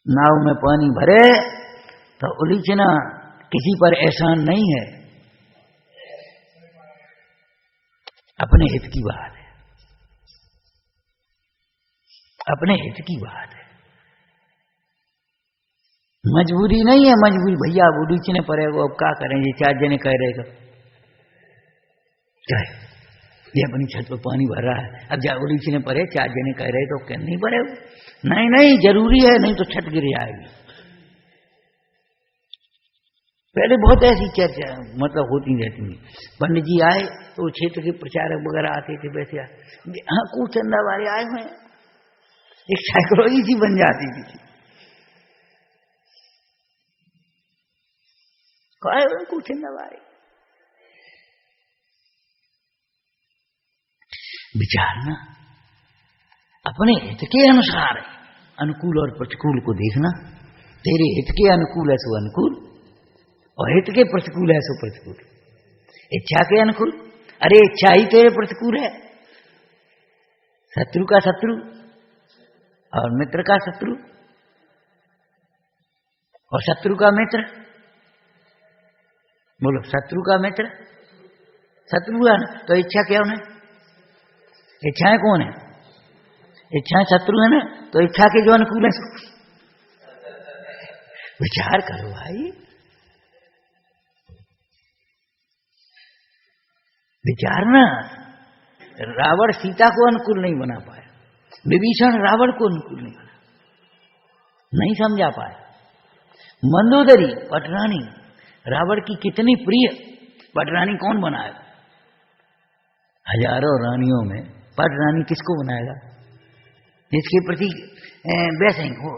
Speaker 1: नाव में पानी भरे तो उलीचना किसी पर एहसान नहीं है, अपने हित की बात है, अपने हित की बात है, मजबूरी नहीं है। मजबूरी भैया अब उलीचने पड़ेगा, अब क्या करेंगे, 4 जने कह रहेगा क्या है? ये अपनी छत पर पानी भर रहा है, अब जा उलीचने पड़े, 4 जने कह रहे तो क्या नहीं पड़े? नहीं नहीं, जरूरी है, नहीं तो छत गिर जाएगी। पहले बहुत ऐसी चर्चा मतलब होती रहती थी। पंडित जी आए तो क्षेत्र के प्रचारक वगैरह आते थे, वैसे हाँ कुछ चंदा वाले आए हुए, एक साइकोलॉजी सी बन जाती थी। कुछ चंदा वाले विचारना, अपने हित के अनुसार अनुकूल और प्रतिकूल को देखना। तेरे हित के अनुकूल है सो अनुकूल, और हित के प्रतिकूल है सो प्रतिकूल। इच्छा के अनुकूल, अरे इच्छा ही तेरे प्रतिकूल है। शत्रु का शत्रु और मित्र का शत्रु, और शत्रु का मित्र, बोलो शत्रु का मित्र, शत्रु है ना, तो इच्छा क्या है? इच्छाएं कौन है? इच्छाएं शत्रु है ना, तो इच्छा के जो अनुकूल है विचार करो भाई, विचारना। रावण सीता को अनुकूल नहीं बना पाया, विभीषण रावण को अनुकूल नहीं बना, नहीं समझा पाया। मंदोदरी पटरानी रावण की कितनी प्रिय, पटरानी कौन बनाएगा? हजारों रानियों में पटरानी किसको बनाएगा? जिसके प्रति वैसे हो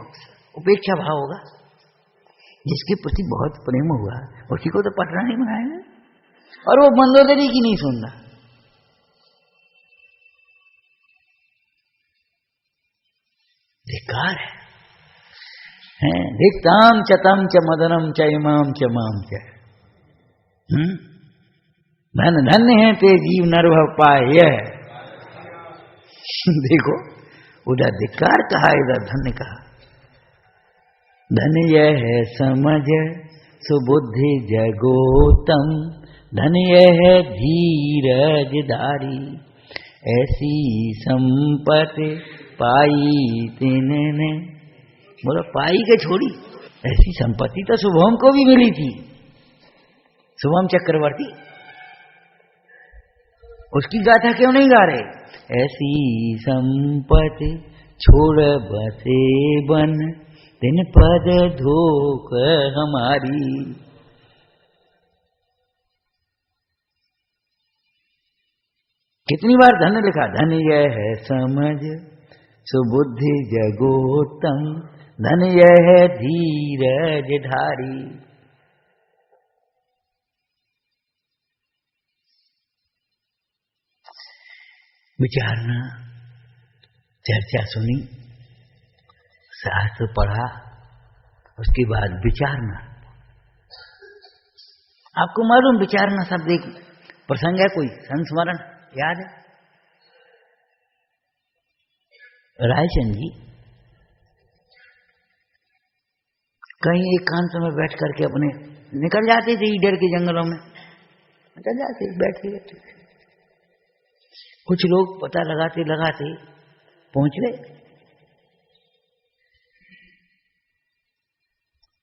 Speaker 1: उपेक्षा भाव होगा, जिसके प्रति बहुत प्रेम होगा उसी को तो पटरानी बनाएगा। और वो मंदोदरी की नहीं सुनना। धिक्कार है। धिक्ताम च तम च मदनम च इमाम च माम च। धन धन्य है ते जीव नरभव पाए। देखो, उधर धिक्कार कहा, इधर धन्य कहा। धन्य यह है समझ सुबुद्धि जगोतम, धन्य है धीरज धारी, ऐसी संपत्ति पाई तिन्ने। बोलो पाई के छोड़ी, ऐसी संपत्ति तो शुभम को भी मिली थी। शुभम चक्रवर्ती, उसकी गाथा क्यों नहीं गा रहे? ऐसी संपत्ति छोड़ बसे बन, दिन पद धोख हमारी। कितनी बार धन्य लिखा? धन्य है समझ सुबुद्धि जगोतम, धन्य है धीरज धारी। विचारना, चर्चा सुनी, शास्त्र पढ़ा, उसके बाद विचारना। आपको मालूम विचारना शब्द एक प्रसंग है, कोई संस्मरण याद है? रायचंद जी कहीं एकांत में बैठ करके अपने निकल जाते थे, ईडर के जंगलों में निकल जाते, बैठ के। कुछ लोग पता लगाते लगाते पहुंच गए।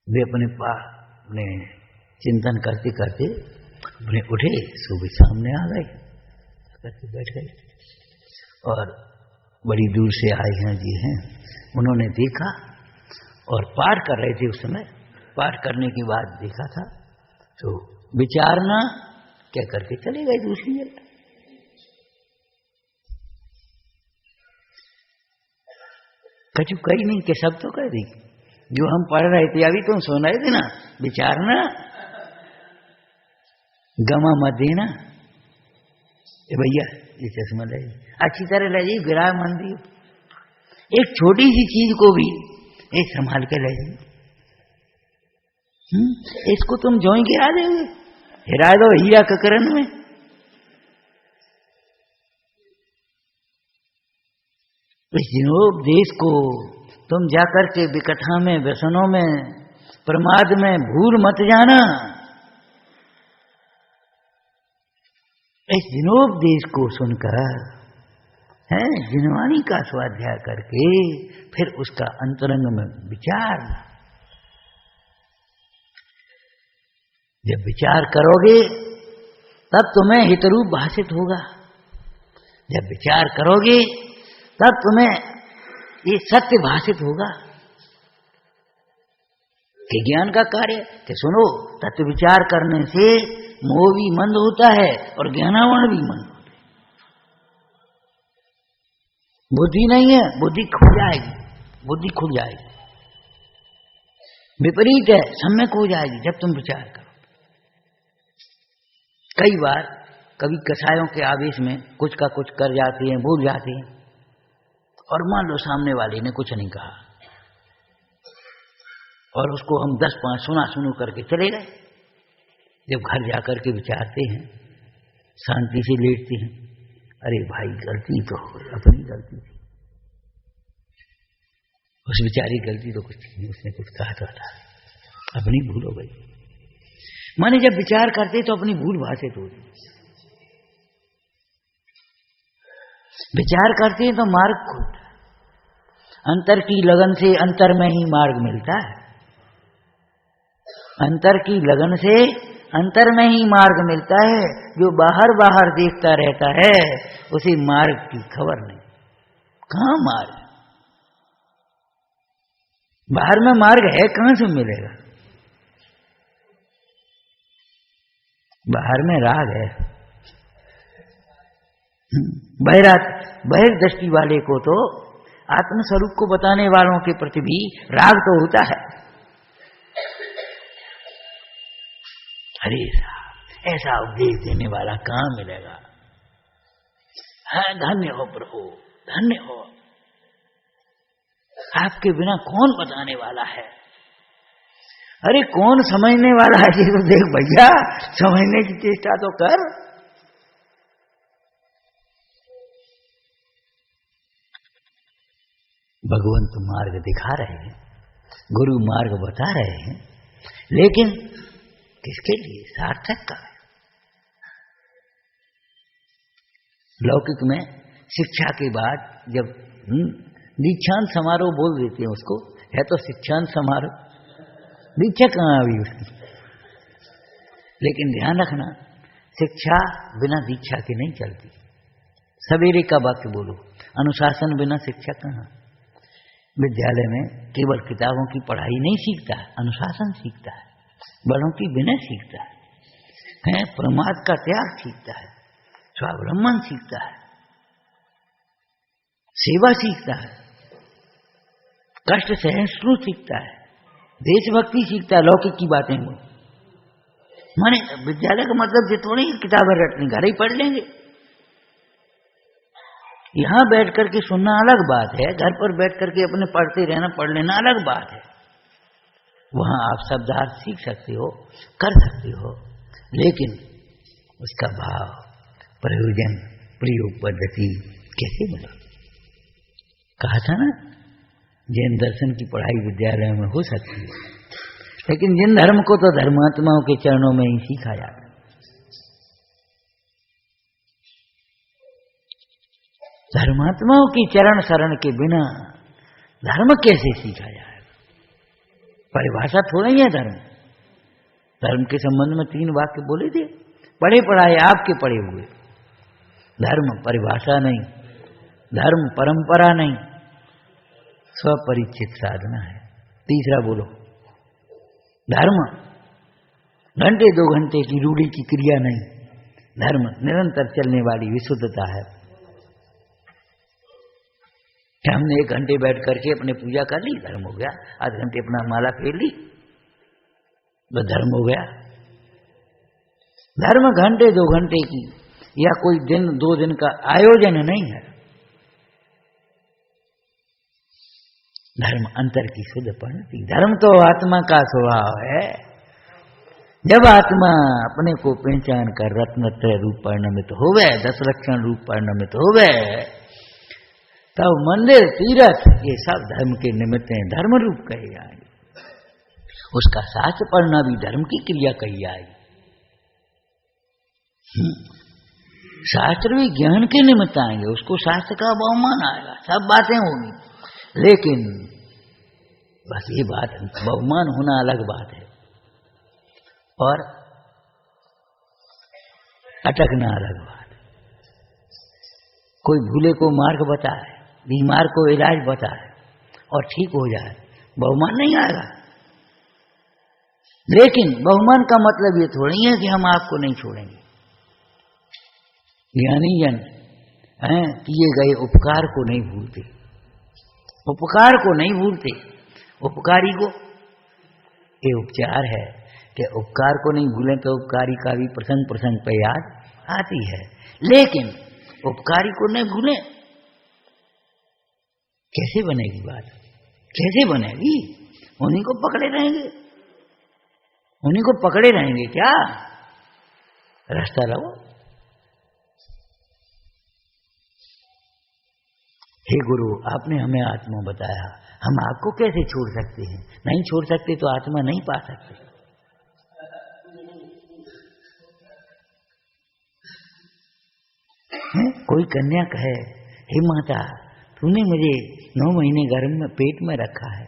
Speaker 1: वे अपने चिंतन करते करते अपने उठे, सुबह सामने आ गए, करके बैठ गए। और बड़ी दूर से आए हैं जी हैं, उन्होंने देखा और पाठ कर रहे थे। उस समय पाठ करने के बाद देखा था तो विचारना क्या करके चले गए दूसरी जगह। कछु कही नहीं कि सब तो कह दी, जो हम पढ़ रहे थे अभी तुम सुन रहे थे ना, विचारना गमा मत देना। भैया ये चश्मा ले अच्छी तरह ले जाइए, गिरा मंदिर, एक छोटी सी चीज को भी एक संभाल के ले जाइए। इसको तुम जो ही गिरा देंगे, हिरा दो हीरा ककरन में। इस जिनोपदेश को तुम जाकर के विकथा में, व्यसनों में, प्रमाद में भूल मत जाना। इस जिनोपदेश को सुनकर है जिनवाणी का स्वाध्याय करके फिर उसका अंतरंग में विचार। जब विचार करोगे तब तुम्हें हितरूप भाषित होगा। जब विचार करोगे तब तुम्हें ये सत्य भाषित होगा कि ज्ञान का कार्य। कि सुनो, तत्व विचार करने से मोह भी मंद होता है और ज्ञानावरण भी मंद होता है। बुद्धि नहीं है, बुद्धि खो जाएगी, बुद्धि खुल जाएगी। विपरीत है, सम्यक हो जाएगी जब तुम विचार करो। कई बार कभी कसायों के आवेश में कुछ का कुछ कर जाते हैं, भूल जाते हैं, और मान लो सामने वाले ने कुछ नहीं कहा और उसको हम 10-5 सुना करके चले गए। जब घर जाकर के विचारते हैं, शांति से लेटते हैं, अरे भाई गलती तो अपनी गलती थी, उस बेचारी गलती तो कुछ नहीं, उसने कुछ कहा तो था, अपनी भूल हो गई। माने जब विचार करते तो अपनी भूल भाषित होती। विचार करते हैं तो मार्ग खुलता है। अंतर की लगन से अंतर में ही मार्ग मिलता है। अंतर की लगन से अंतर में ही मार्ग मिलता है। जो बाहर बाहर देखता रहता है उसे मार्ग की खबर नहीं। कहां मार्ग? बाहर में मार्ग है, कहां से मिलेगा? बाहर में राग है। बहिर्दृष्टि वाले को तो आत्मस्वरूप को बताने वालों के प्रति भी राग तो होता है। अरे साहब, ऐसा उपदेश देने वाला कहां मिलेगा? हाँ, धन्य हो प्रभु, धन्य हो। आपके बिना कौन बताने वाला है? अरे कौन समझने वाला है? ये तो देख भैया, समझने की चेष्टा तो कर। भगवंत मार्ग दिखा रहे हैं, गुरु मार्ग बता रहे हैं, लेकिन किसके लिए? सार्थक का। लौकिक में शिक्षा के बाद जब दीक्षांत समारोह बोल देते हैं उसको, है तो शिक्षांत समारोह, दीक्षा कहां अभी उसकी? लेकिन ध्यान रखना, शिक्षा बिना दीक्षा के नहीं चलती। सवेरे का वाक्य बोलो, अनुशासन बिना शिक्षा कहां? विद्यालय में केवल किताबों की पढ़ाई नहीं सीखता है, अनुशासन सीखता है, बड़ों की विनय सीखता है, प्रमाद का त्याग सीखता है, स्वावलंबन सीखता है, सेवा सीखता है, कष्ट सहिष्णु सीखता है, देशभक्ति सीखता है। लौकिक की बातें हो माने विद्यालय का मतलब ये थोड़ी किताबें रटनी, घर ही पढ़ लेंगे। यहां बैठ करके सुनना अलग बात है, घर पर बैठ करके अपने पढ़ते रहना, पढ़ लेना अलग बात है। वहां आप शब्दार्थ सीख सकते हो, कर सकते हो, लेकिन उसका भाव, प्रयोजन, प्रयोग पद्धति कैसे मिले? कहा था ना, जैन दर्शन की पढ़ाई विद्यालयों में हो सकती है, लेकिन जिन धर्म को तो धर्मात्माओं के चरणों में ही सीखा जाता। धर्मात्माओं की चरण शरण के बिना धर्म कैसे सीखा जाएगा? परिभाषा थोड़ा ही है धर्म। धर्म के संबंध में 3 वाक्य बोले थे, पढ़े पढ़ाए आपके पढ़े हुए। धर्म परिभाषा नहीं, धर्म परंपरा नहीं, स्वपरिचित साधना है। तीसरा बोलो, धर्म घंटे 2 घंटे की रूढ़ी की क्रिया नहीं, धर्म निरंतर चलने वाली विशुद्धता है। हमने 1 घंटे बैठ करके अपने पूजा कर ली, धर्म हो गया। आध घंटे अपना माला फेर ली, तो धर्म हो गया। धर्म घंटे 2 घंटे की या कोई दिन 2 दिन का आयोजन नहीं है। धर्म अंतर की शुद्ध परिणति। धर्म तो आत्मा का स्वभाव है। जब आत्मा अपने को पहचान कर रत्नत्रय रूप परिणमित होवे, 10 लक्षण रूप परिणमित होवे, तब मंदिर तीर्थ ये सब धर्म के निमित्त हैं, धर्म रूप कहे जाएंगे। उसका शास्त्र पढ़ना भी धर्म की क्रिया कही जाएगी। शास्त्र भी ज्ञान के निमित्त आएंगे, उसको शास्त्र का बहुमान आएगा, सब बातें होंगी। लेकिन बस ये बात, बहुमान होना अलग बात है और अटकना अलग बात है। कोई भूले को मार्ग बताए, बीमार को इलाज बताए और ठीक हो जाए, बहुमान नहीं आएगा। लेकिन बहुमान का मतलब ये थोड़ी है कि हम आपको नहीं छोड़ेंगे। ज्ञानी जन किए गए उपकार को नहीं भूलते, उपकार को नहीं भूलते। उपकारी को, ये उपचार है कि उपकार को नहीं भूलें तो उपकारी का भी प्रसंग प्रसंग पे याद आती है। लेकिन उपकारी को नहीं भूलें, कैसे बनेगी बात? कैसे बनेगी? उन्हीं को पकड़े रहेंगे, उन्हीं को पकड़े रहेंगे क्या? रास्ता लो। हे गुरु, आपने हमें आत्मा बताया, हम आपको कैसे छोड़ सकते हैं? नहीं छोड़ सकते तो आत्मा नहीं पा सकते। कोई कन्या कहे, हे माता, तूने मुझे 9 महीने गर्भ में पेट में रखा है,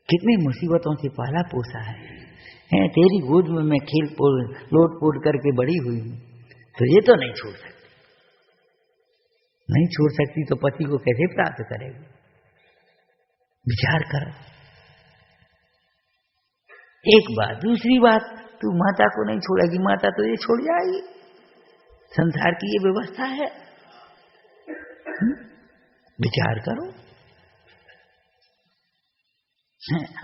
Speaker 1: कितनी मुसीबतों से पाला पोसा है, तेरी गोद में मैं खेल लोट पोट करके बड़ी हुई हूं, तो ये तो नहीं छोड़ सकती। नहीं छोड़ सकती तो पति को कैसे प्राप्त करेगी? विचार कर। एक बात। दूसरी बात, तू माता को नहीं छोड़ेगी, माता तो ये छोड़ जाएगी। संसार की ये व्यवस्था है। विचार करो।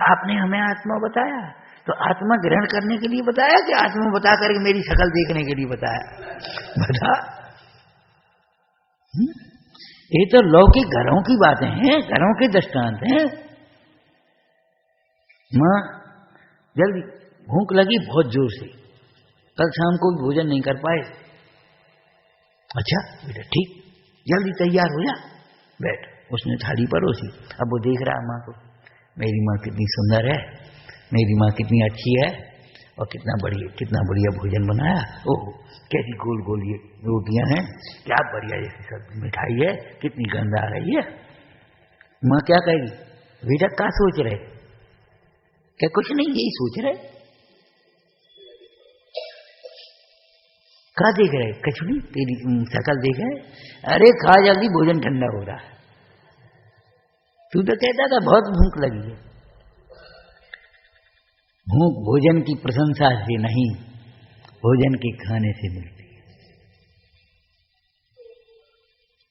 Speaker 1: आपने हमें आत्मा बताया तो आत्मा ग्रहण करने के लिए बताया कि आत्मा बता करके मेरी शक्ल देखने के लिए बताया? बता। ये तो लौकिक घरों की बातें हैं, घरों के दृष्टांत हैं। मां जल्दी भूख लगी बहुत जोर से, कल शाम को भोजन नहीं कर पाए। अच्छा बेटा ठीक, जल्दी तैयार हो जा, बैठ। उसने थाली परोसी। अब वो देख रहा मां को, मेरी मां कितनी सुंदर है, मेरी मां कितनी अच्छी है और कितना बढ़िया भोजन बनाया। ओह कैसी गोल गोल ये रोटियां हैं, क्या बढ़िया जैसी सब मिठाई है, कितनी गंध आ रही है। मां क्या कहेगी? बेटा क्या सोच रहे? क्या कुछ नहीं, यही सोच रहे। क्या देख रहे? कचौड़ी तेरी शक्ल देख रहे। अरे खा जल्दी, भोजन ठंडा हो रहा है। तू तो कहता था बहुत भूख लगी है। भूख भोजन की प्रशंसा से नहीं, भोजन के खाने से मिलती है।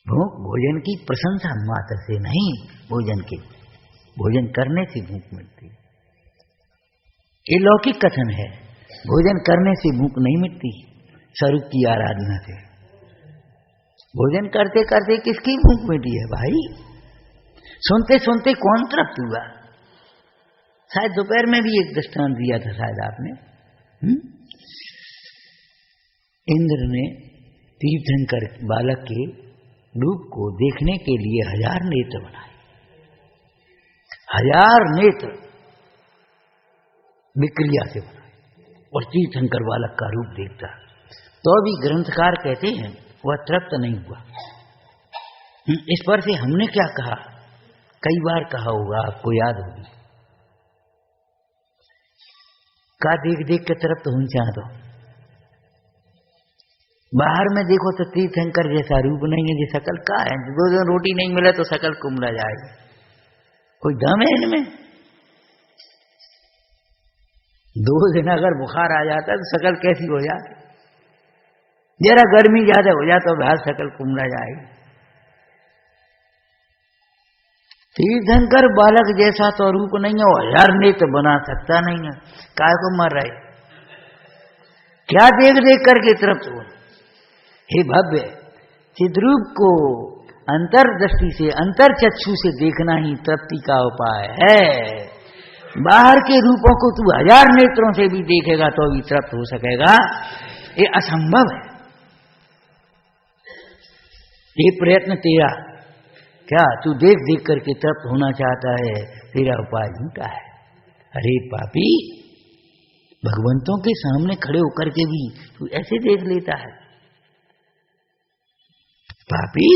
Speaker 1: भूख भोजन की प्रशंसा मात्र से नहीं, भोजन करने से भूख मिलती है। ये लौकिक कथन है। भोजन करने से भूख नहीं मिटती, स्वरूप की आराधना से। भोजन करते करते किसकी भूख मिटी है भाई? सुनते सुनते कौन तृप्त हुआ? शायद दोपहर में भी एक दृष्टांत दिया था शायद आपने। इंद्र ने तीर्थंकर बालक के रूप को देखने के लिए 1000 नेत्र बनाए। 1000 नेत्र विक्रिया से बनाए और तीर्थंकर बालक का रूप देखता, तो भी ग्रंथकार कहते हैं वह तृप्त नहीं हुआ। इस पर से हमने क्या कहा, कई बार कहा होगा, आपको याद होगी। का देख देख के तरफ तो ऊंचा दो, बाहर में देखो तो तीर्थंकर जैसा रूप नहीं है, ये शकल का है। 2 दिन रोटी नहीं मिले तो शकल कुमला जाएगी, कोई दम है इनमें। 2 दिन अगर बुखार आ जाता है तो शकल कैसी हो जाती, जरा गर्मी ज्यादा हो जाता तो बाहर शकल कुमला जाएगी। तीर्थंकर बालक जैसा तो रूप नहीं है, 1000 नेत्र बना सकता नहीं है, काय को मर रहे, क्या देख देख करके तृप्त हो। हे भव्य, चिद्रूप को अंतर दृष्टि से, अंतर चक्षु से देखना ही तृप्ति का उपाय है। बाहर के रूपों को तू 1000 नेत्रों से भी देखेगा तो भी तृप्त हो सकेगा, ये असंभव है। ये प्रयत्न तेरा, क्या तू देख देख करके तृप्त होना चाहता है, तेरा उपाय झूठा है। अरे पापी, भगवंतों के सामने खड़े होकर के भी तू ऐसे देख लेता है। पापी,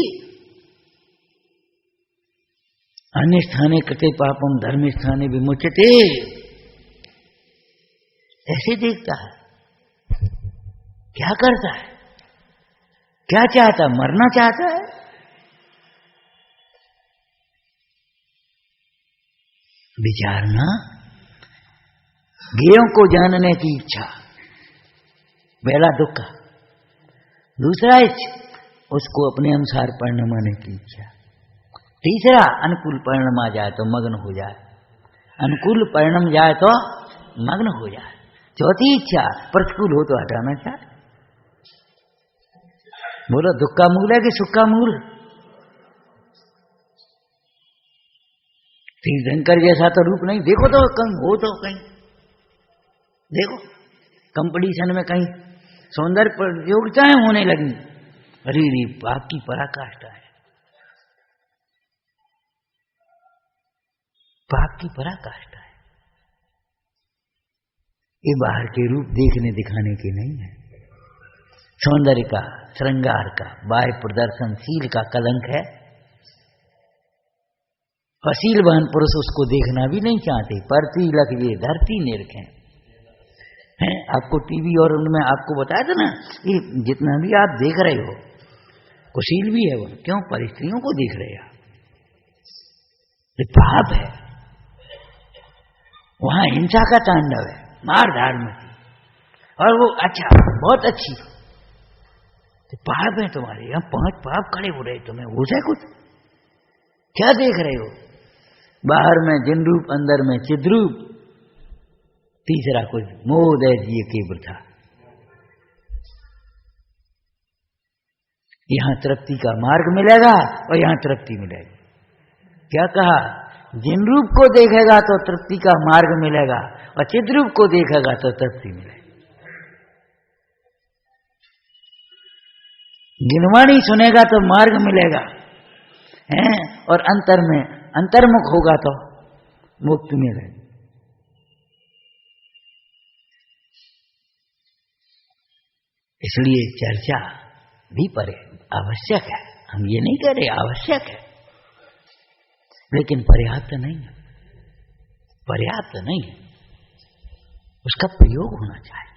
Speaker 1: अन्य स्थाने कृते पापम धर्म स्थाने विमुच्यते, ऐसे देखता है। क्या करता है, क्या चाहता, मरना चाहता है। विचारना, ज्ञेयों को जानने की इच्छा, पहला दुख। दूसरा इच्छा, उसको अपने अनुसार परिणमाने की इच्छा। तीसरा, अनुकूल परिणाम आ जाए तो मग्न हो जाए, अनुकूल परिणाम जाए तो मग्न हो जाए। चौथी इच्छा, प्रतिकूल हो तो हटाना चाहे। बोलो दुख का मूल है कि सुख का मूल? तीर्थंकर जैसा तो रूप नहीं, देखो तो कहीं हो तो कहीं देखो, कंपटीशन में कहीं सौंदर्य प्रतियोगिताएं होने लगी, अरे रे पाप की पराकाष्ठा है, पाप की पराकाष्ठा है। ये बाहर के रूप देखने दिखाने के नहीं है, सौंदर्य का, श्रृंगार का, बाह्य प्रदर्शन शील का कलंक है। अशीलवान पुरुष उसको देखना भी नहीं चाहते, परती लग ये धरती निरखें हैं। आपको टीवी और उनमें आपको बताया था ना, ये जितना भी आप देख रहे हो कुशील भी है वो, क्यों परिस्त्रियों को देख रहे हैं, ये पाप है। वहां हिंसा का तांडव है, मार धाड़ में, और वो अच्छा बहुत अच्छी, तो पाप है तुम्हारे यहाँ। 5 पाप खड़े हो रहे, तुम्हें हो जाए कुछ, क्या देख रहे हो? बाहर में जिन रूप, अंदर में चिद्रूप। तीसरा कुछ मोह जिए के वृथा। यहां तृप्ति का मार्ग मिलेगा और यहां तृप्ति मिलेगी। क्या कहा? जिन रूप को देखेगा तो तृप्ति का मार्ग मिलेगा, और चिद्रूप को देखेगा तो तृप्ति मिलेगी। गिनवाणी सुनेगा तो मार्ग मिलेगा है, और अंतर में अंतर्मुख होगा तो मुक्ति मिलेगी। इसलिए चर्चा भी परे आवश्यक है, हम ये नहीं कह रहे आवश्यक है, लेकिन पर्याप्त नहीं है, पर्याप्त नहीं है, उसका प्रयोग होना चाहिए।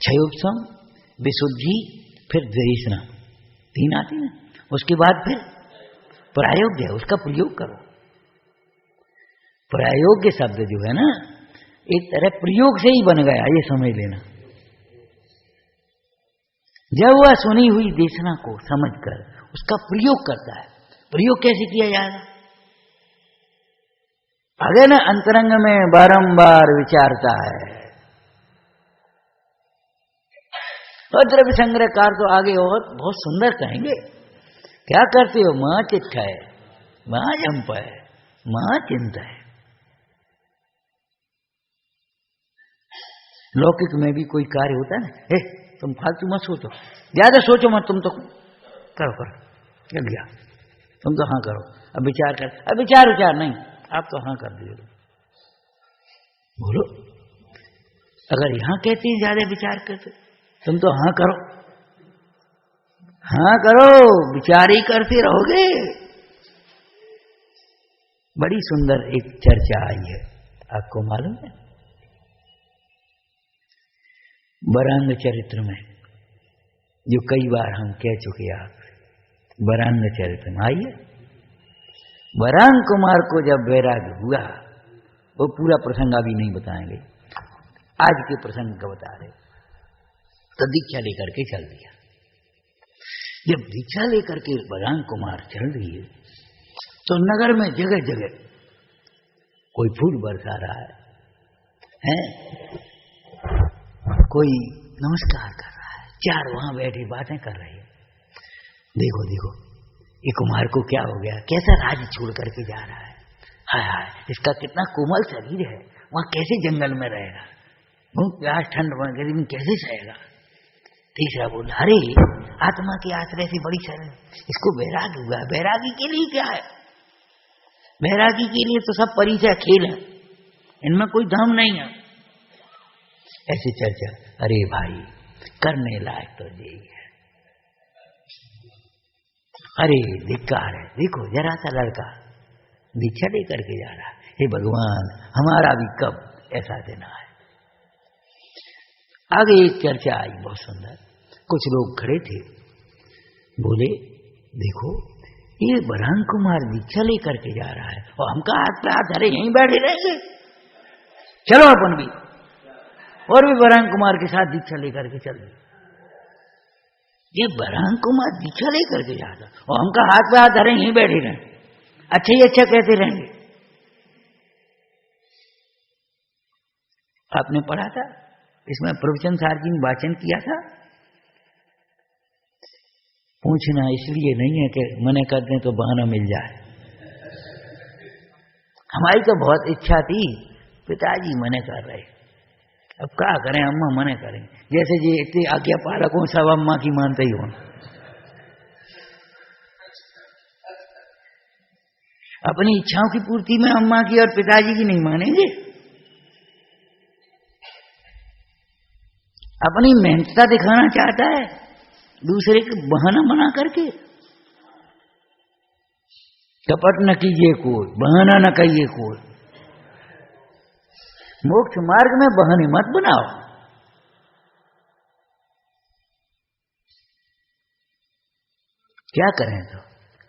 Speaker 1: क्षयोपशम, विशुद्धि, फिर द्वेषना, 3 आती है। उसके बाद फिर प्रायोग्य, उसका प्रयोग करो। प्रायोग्य शब्द जो है ना, एक तरह प्रयोग से ही बन गया, ये समझ लेना। जब वह सुनी हुई देशना को समझकर उसका प्रयोग करता है, प्रयोग कैसे किया जाएगा? अगर न अंतरंग में बारंबार विचारता है, और द्रव्य संग्रहकार तो आगे और बहुत सुंदर कहेंगे। क्या करते हो? मां चित्त है, मां जंप है, मां चिंता है। लौकिक में भी कोई कार्य होता है ना, तुम फालतू मत सोचो, ज्यादा सोचो मत, तुम तो करो लग गया, तुम तो हाँ करो, अब विचार कर, अब विचार नहीं, आप तो हाँ कर दिए। बोलो, अगर यहां कहते हैं ज्यादा विचार करते, तुम तो हाँ करो, हाँ करो, विचार ही करते रहोगे। बड़ी सुंदर एक चर्चा आई है, आपको मालूम है? वरांग चरित्र में, जो कई बार हम कह चुके आप, वरांग चरित्र में आइए। वरांग कुमार को जब वैराग्य हुआ, वो पूरा प्रसंग अभी नहीं बताएंगे, आज के प्रसंग का बता रहे। तो दीक्षा लेकर के चल दिया। जब दीक्षा लेकर के वरांग कुमार चल रही है, तो नगर में जगह जगह कोई फूल बरसा रहा है, कोई नमस्कार कर रहा है, चार वहां बैठे बातें कर रहे हैं। देखो देखो ये कुमार को क्या हो गया, कैसा राज छोड़ करके जा रहा है, हाय हाय इसका कितना कोमल शरीर है, वहां कैसे जंगल में रहेगा, भूख प्यास ठंड गर्मी में कैसे सहेगा। तीसरा बोला, अरे आत्मा के आश्रय से बड़ी शरण, इसको वैराग्य हुआ। वैरागी के लिए क्या है? वैरागी के लिए तो सब परिचय खेल है, इनमें कोई धर्म नहीं है। ऐसी चर्चा, अरे भाई करने लायक तो यही है। अरे धिक्कार है, देखो जरा सा लड़का दीक्षा लेकर के जा रहा है, हे भगवान हमारा भी कब ऐसा दिन आए। आगे एक चर्चा आई बहुत सुंदर, कुछ लोग खड़े थे, बोले देखो ये वरांग कुमार दीक्षा लेकर के जा रहा है और हमका हाथ पे हाथ धरे यहीं बैठे रहेंगे, चलो अपन भी। और भी वरांग कुमार के साथ दीक्षा लेकर के चल दिए। ये वरांग कुमार दीक्षा लेकर के जाता और हमका हाथ पे हाथ धरे यहीं बैठे रहे, अच्छा ही अच्छा कहते रहेंगे। आपने पढ़ा था इसमें, प्रवचन सार जी ने वाचन किया था। पूछना इसलिए नहीं है कि मने कर दें तो बहाना मिल जाए, हमारी तो बहुत इच्छा थी, पिताजी मने कर रहे, अब क्या करें, अम्मा मने करें, जैसे जी इतनी आज्ञा पालक हो सब अम्मा की मानते ही हो। अपनी इच्छाओं की पूर्ति में अम्मा की और पिताजी की नहीं मानेंगे, अपनी मेहनतता दिखाना चाहता है दूसरे के बहाना बना करके। कपट न कीजिए कोई, बहाना न कहिए कोई, मोक्ष मार्ग में बहाने मत बनाओ। क्या करें, तो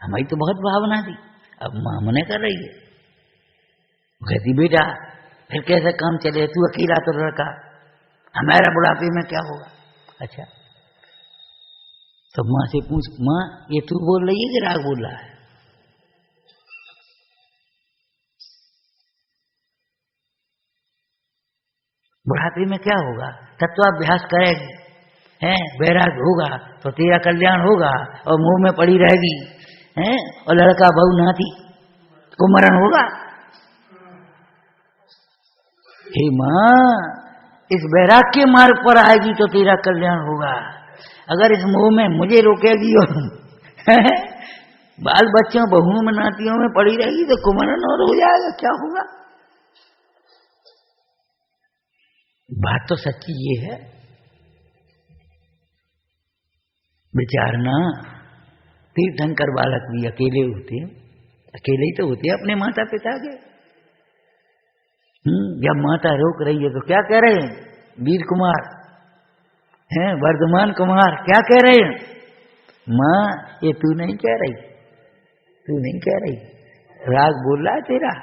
Speaker 1: हमारी तो बहुत भावना थी, अब मां मने कर रही है, कहती बेटा फिर कैसे काम चले, तू अकेला तो लड़का, हमारा बुढ़ापे में क्या होगा। अच्छा तो मां से पूछ, मां ये तू बोल रही है कि राग बोल रहा है? बुढ़ापे में क्या होगा, तत्वाभ्यास करेगी हैं, वैराग होगा तो तेरा कल्याण होगा, और मुंह में पड़ी रहेगी हैं, और लड़का बहू नाती को मरण होगा। हे मां इस वैराग के मार्ग पर आएगी तो तेरा कल्याण होगा, अगर इस मोह में मुझे रोकेगी और बाल बच्चों बहुओं में नातियों में पड़ी रहेगी तो कुमरण और हो जाएगा, क्या होगा। बात तो सच्ची ये है, विचारना तीर्थंकर बालक भी अकेले होते हैं, अकेले ही तो होते हैं अपने माता पिता के। जब माता रोक रही है तो क्या कह रहे हैं, वीर कुमार हैं, वर्धमान कुमार क्या कह रहे हैं, मां ये तू नहीं कह रही, तू नहीं कह रही, राग बोल रहा है तेरा,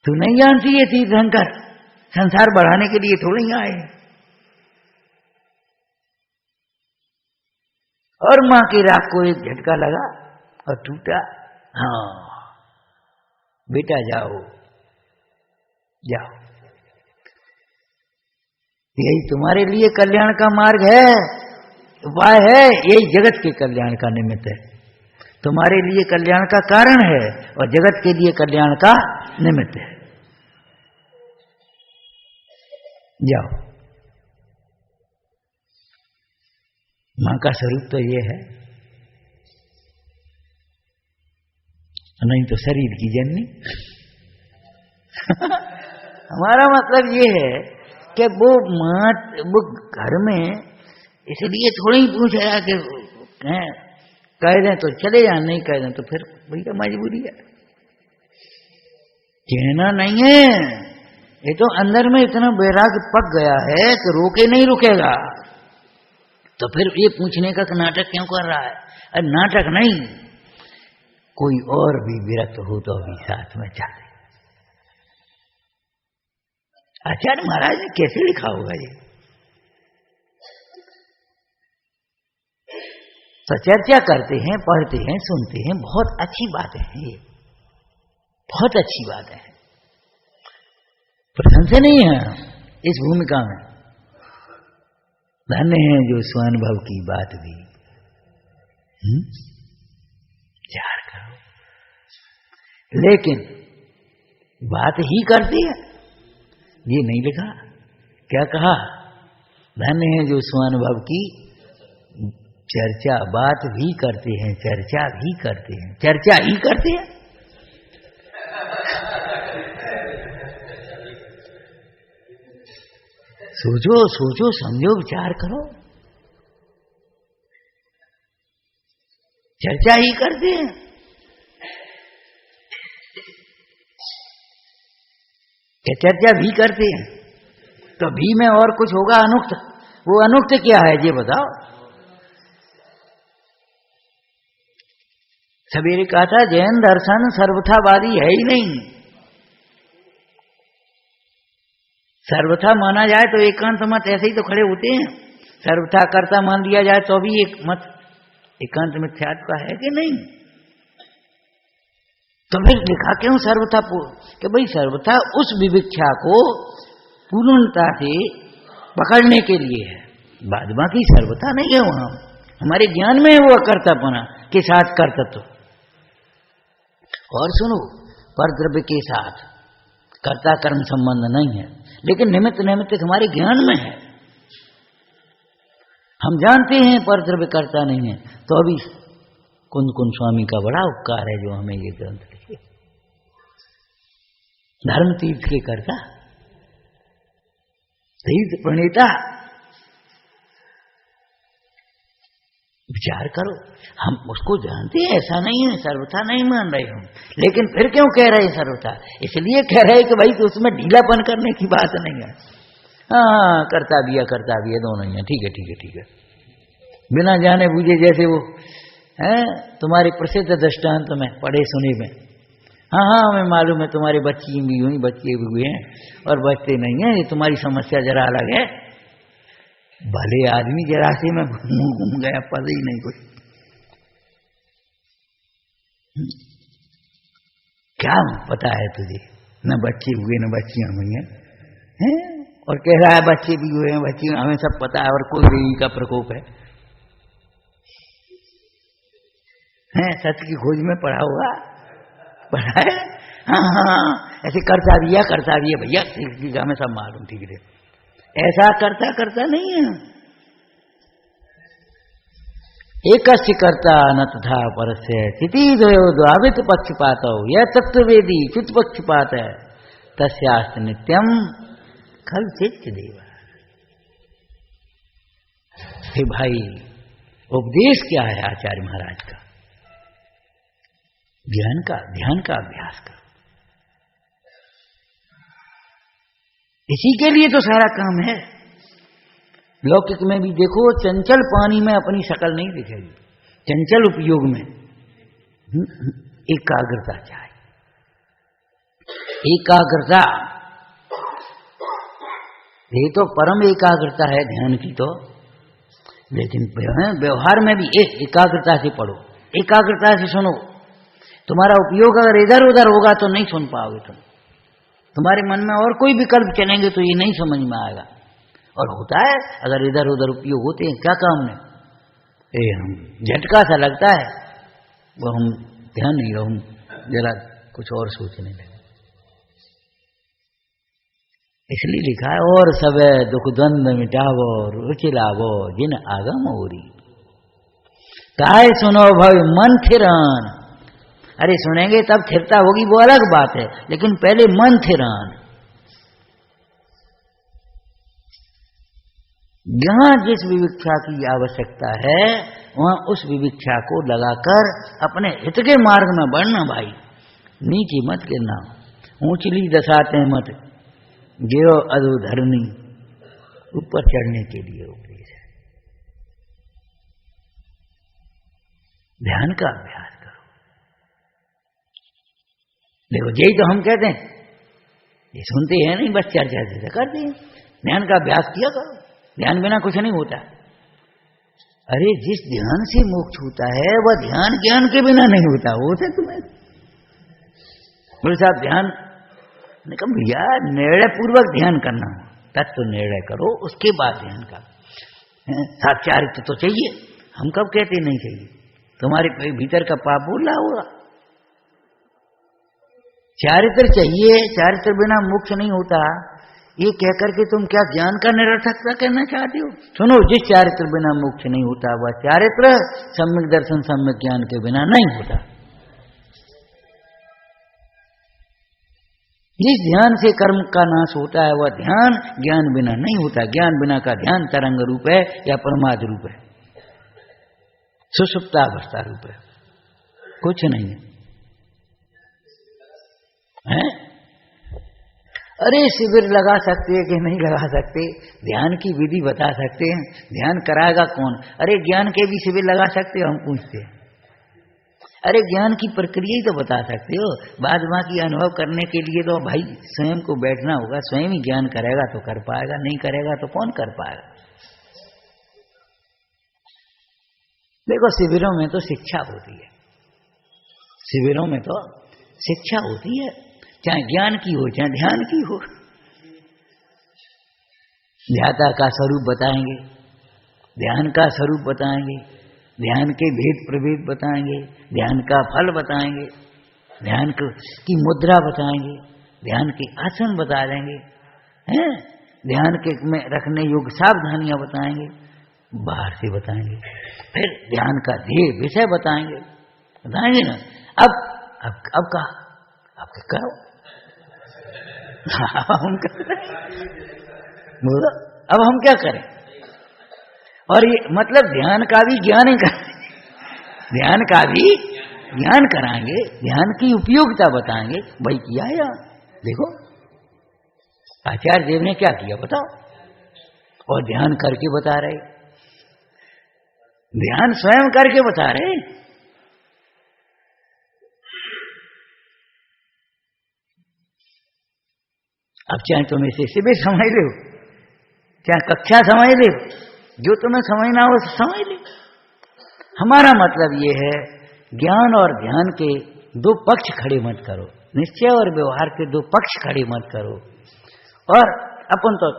Speaker 1: तू नहीं जानती ये तीर्थंकर संसार बढ़ाने के लिए थोड़ी आए। और मां के राग को एक झटका लगा और टूटा। हाँ बेटा जाओ जाओ, यही तुम्हारे लिए कल्याण का मार्ग है, उपाय है, यही जगत के कल्याण का निमित्त है, तुम्हारे लिए कल्याण का कारण है और जगत के लिए कल्याण का निमित्त है। जाओ, मां का स्वरूप तो ये है, नहीं तो शरीर की जननी। हमारा मतलब ये है कि वो घर में इसलिए थोड़ा ही पूछेगा कि कह दें तो चले जाए, नहीं कह दें तो फिर भैया मजबूरी है, कहना नहीं है। ये तो अंदर में इतना वैराग्य पक गया है कि रोके नहीं रुकेगा। तो फिर ये पूछने का नाटक क्यों कर रहा है? अरे नाटक नहीं, कोई और भी विरक्त हो तो भी साथ में चले। आचार्य महाराज ने कैसे लिखा होगा ये? तो चर्चा करते हैं, पढ़ते हैं, सुनते हैं, बहुत अच्छी बातें हैं ये, बहुत अच्छी बातें हैं, प्रशंसा नहीं है इस भूमिका में। धन्य है जो स्वानुभव की बात भी विचार करो, लेकिन बात ही करती है, ये नहीं लिखा। क्या कहा? धन्य है जो स्वानुभव की चर्चा, बात भी करते हैं, चर्चा भी करते हैं, चर्चा ही करते हैं। सोचो सोचो, समझो, विचार करो, चर्चा ही करते हैं। क्या चर्चा भी करते हैं? तो भी में और कुछ होगा अनुक्त, वो अनुक्त क्या है ये बताओ। सवेरे कहा था जैन दर्शन सर्वथावादी है ही नहीं। सर्वथा माना जाए तो एकांत मत ऐसे ही तो खड़े होते हैं, सर्वथा कर्ता मान लिया जाए तो भी एक मत एकांत मिथ्यात्व का है कि नहीं? तो फिर लिखा क्यों सर्वथा? कि भाई सर्वथा उस विविक्षा को पूर्णता से पकड़ने के लिए है, बाद बाकी सर्वथा नहीं है। वहां हमारे ज्ञान में है वो अकर्तापना के साथ कर्तृत्व। और सुनो, परद्रव्य के साथ कर्ता कर्म संबंध नहीं है, लेकिन निमित्त निमित्त हमारे ज्ञान में है। हम जानते हैं परद्रव्य कर्ता नहीं है, तो अभी कुंद कुंद स्वामी का बड़ा उपकार है जो हमें ये ग्रंथ लिखे। धर्म तीर्थ के कर्ता, तीर्थ प्रणेता। विचार करो, हम उसको जानते हैं, ऐसा नहीं है, सर्वथा नहीं मान रहे हम, लेकिन फिर क्यों कह रहे हैं सर्वथा? इसलिए कह रहे हैं कि भाई तो उसमें ढीलापन करने की बात नहीं है। हाँ, करता भी है दोनों ही है, ठीक है ठीक है ठीक है, बिना जाने बूझे, जैसे वो है तुम्हारे प्रसिद्ध दृष्टांत में पढ़े सुने में। हाँ हाँ, हमें मालूम है तुम्हारे बच्ची भी हुई, बच्चे भी हुए हैं और बच्चे नहीं है, ये तुम्हारी समस्या जरा अलग है। भले आदमी जरा से में मुंह घूम गया, पता ही नहीं कुछ। क्या पता है तुझे? न बच्चे हुए न बच्चियां हुई हैं, और कह रहा है बच्चे भी हुए हैं, बच्ची, हमें सब पता है और कोई देवी का प्रकोप है। सत्य की खोज में पढ़ा होगा, पढ़ा है। हाँ हाँ, ऐसे करता भी है भैया, हमें सब मालूम, ठीक है। ऐसा करता नहीं है। एकस्य कर्ता न तथा परस्य स्थिति द्वावित पक्षपात हो, यह तत्ववेदी चित पक्षपात है, तस्यास्त नित्यम खल चित्त देवा। हे भाई, उपदेश क्या है आचार्य महाराज का? ज्ञान का, ध्यान का अभ्यास का। इसी के लिए तो सारा काम है। लौकिक में भी देखो, चंचल पानी में अपनी शकल नहीं दिखेगी, चंचल उपयोग में एकाग्रता चाहिए। एकाग्रता, ये तो परम एकाग्रता है ध्यान की तो, लेकिन व्यवहार में भी एकाग्रता से पढ़ो, एकाग्रता से सुनो। तुम्हारा उपयोग अगर इधर उधर होगा तो नहीं सुन पाओगे तुम। तुम्हारे मन में और कोई विकल्प चलेंगे तो ये नहीं समझ में आएगा। और होता है अगर इधर उधर उपयोग होते हैं, क्या काम में, हम झटका सा लगता है, वो हम ध्यान नहीं रहो, जरा कुछ और सोचने लगे। इसलिए लिखा है, और सब दुख द्वंद मिटावो रुचि लावो जिन आगम ओरी। काय सुनो भव मन थिरान। अरे सुनेंगे तब थिरता होगी वो अलग बात है, लेकिन पहले मन थिरान। जहां जिस विविक्षा की आवश्यकता है वहां उस विविक्षा को लगाकर अपने हित के मार्ग में बढ़ना भाई, नीचे मत गिरना। ऊंचली दशाते मत गिरो अधोधरनी, ऊपर चढ़ने के लिए उपदेश है। ध्यान का अभ्यास करो। देखो यही तो हम कहते हैं, ये सुनते हैं नहीं, बस चर्चा से करते हैं। ध्यान का अभ्यास किया करो, ध्यान बिना कुछ नहीं होता। अरे जिस ध्यान से मोक्ष होता है वह ध्यान ज्ञान के बिना नहीं होता। वो थे तुम्हें बोले साहब ध्यान, कहा भैया निर्णय पूर्वक ध्यान करना हो, तत्व निर्णय करो, उसके बाद ध्यान का। साक्षात्कार तो चाहिए, हम कब कहते नहीं चाहिए? तुम्हारे भीतर का पाप बोला होगा। चारित्र चाहिए, चारित्र बिना मोक्ष नहीं होता। ये कहकर के तुम क्या ज्ञान का निरर्थकता कहना चाहते हो? सुनो, जिस चारित्र बिना मोक्ष नहीं होता वह चारित्र सम्यक दर्शन सम्यक ज्ञान के बिना नहीं होता। जिस ध्यान से कर्म का नाश होता है वह ध्यान ज्ञान बिना नहीं होता। ज्ञान बिना का ध्यान तरंग रूप है या परमाद रूप है, सुषुप्तावस्था रूप है, कुछ नहीं है। अरे शिविर लगा सकते हैं कि नहीं लगा सकते? ध्यान की विधि बता सकते हैं? ध्यान कराएगा कौन? अरे ज्ञान के भी शिविर लगा सकते हो? हम पूछते हैं। अरे ज्ञान की प्रक्रिया ही तो बता सकते हो। बाद बाकी अनुभव करने के लिए तो भाई स्वयं को बैठना होगा, स्वयं ही ज्ञान करेगा तो कर पाएगा, नहीं करेगा तो कौन कर पाएगा। देखो शिविरों में तो शिक्षा होती है, शिविरों में तो शिक्षा होती है, चाहे ज्ञान की हो चाहे ध्यान की हो। ध्याता का स्वरूप बताएंगे, ध्यान का स्वरूप बताएंगे, ध्यान के भेद प्रभेद बताएंगे, ध्यान का फल बताएंगे, ध्यान की मुद्रा बताएंगे, ध्यान के आसन बता देंगे, हैं? ध्यान के में रखने योग्य सावधानियां बताएंगे, बाहर से बताएंगे। फिर ध्यान का ध्येय विषय बताएंगे, बताएंगे ना। अब कहा अब करो हम बोलो, अब हम क्या करें? और ये मतलब ध्यान का भी ज्ञान ही करें, ध्यान का भी ज्ञान कराएंगे, ध्यान की उपयोगिता बताएंगे। भाई किया है यार, देखो आचार्य देव ने क्या किया बताओ, और ध्यान करके बता रहे, ध्यान स्वयं करके बता रहे। अब चाहे तुम इसे शिविर समझ लो, चाहे कक्षा समझ लो, जो तुम्हें समझना हो समझ लो। हमारा मतलब ये है, ज्ञान और ध्यान के दो पक्ष खड़े मत करो, निश्चय और व्यवहार के दो पक्ष खड़े मत करो। और अपन तो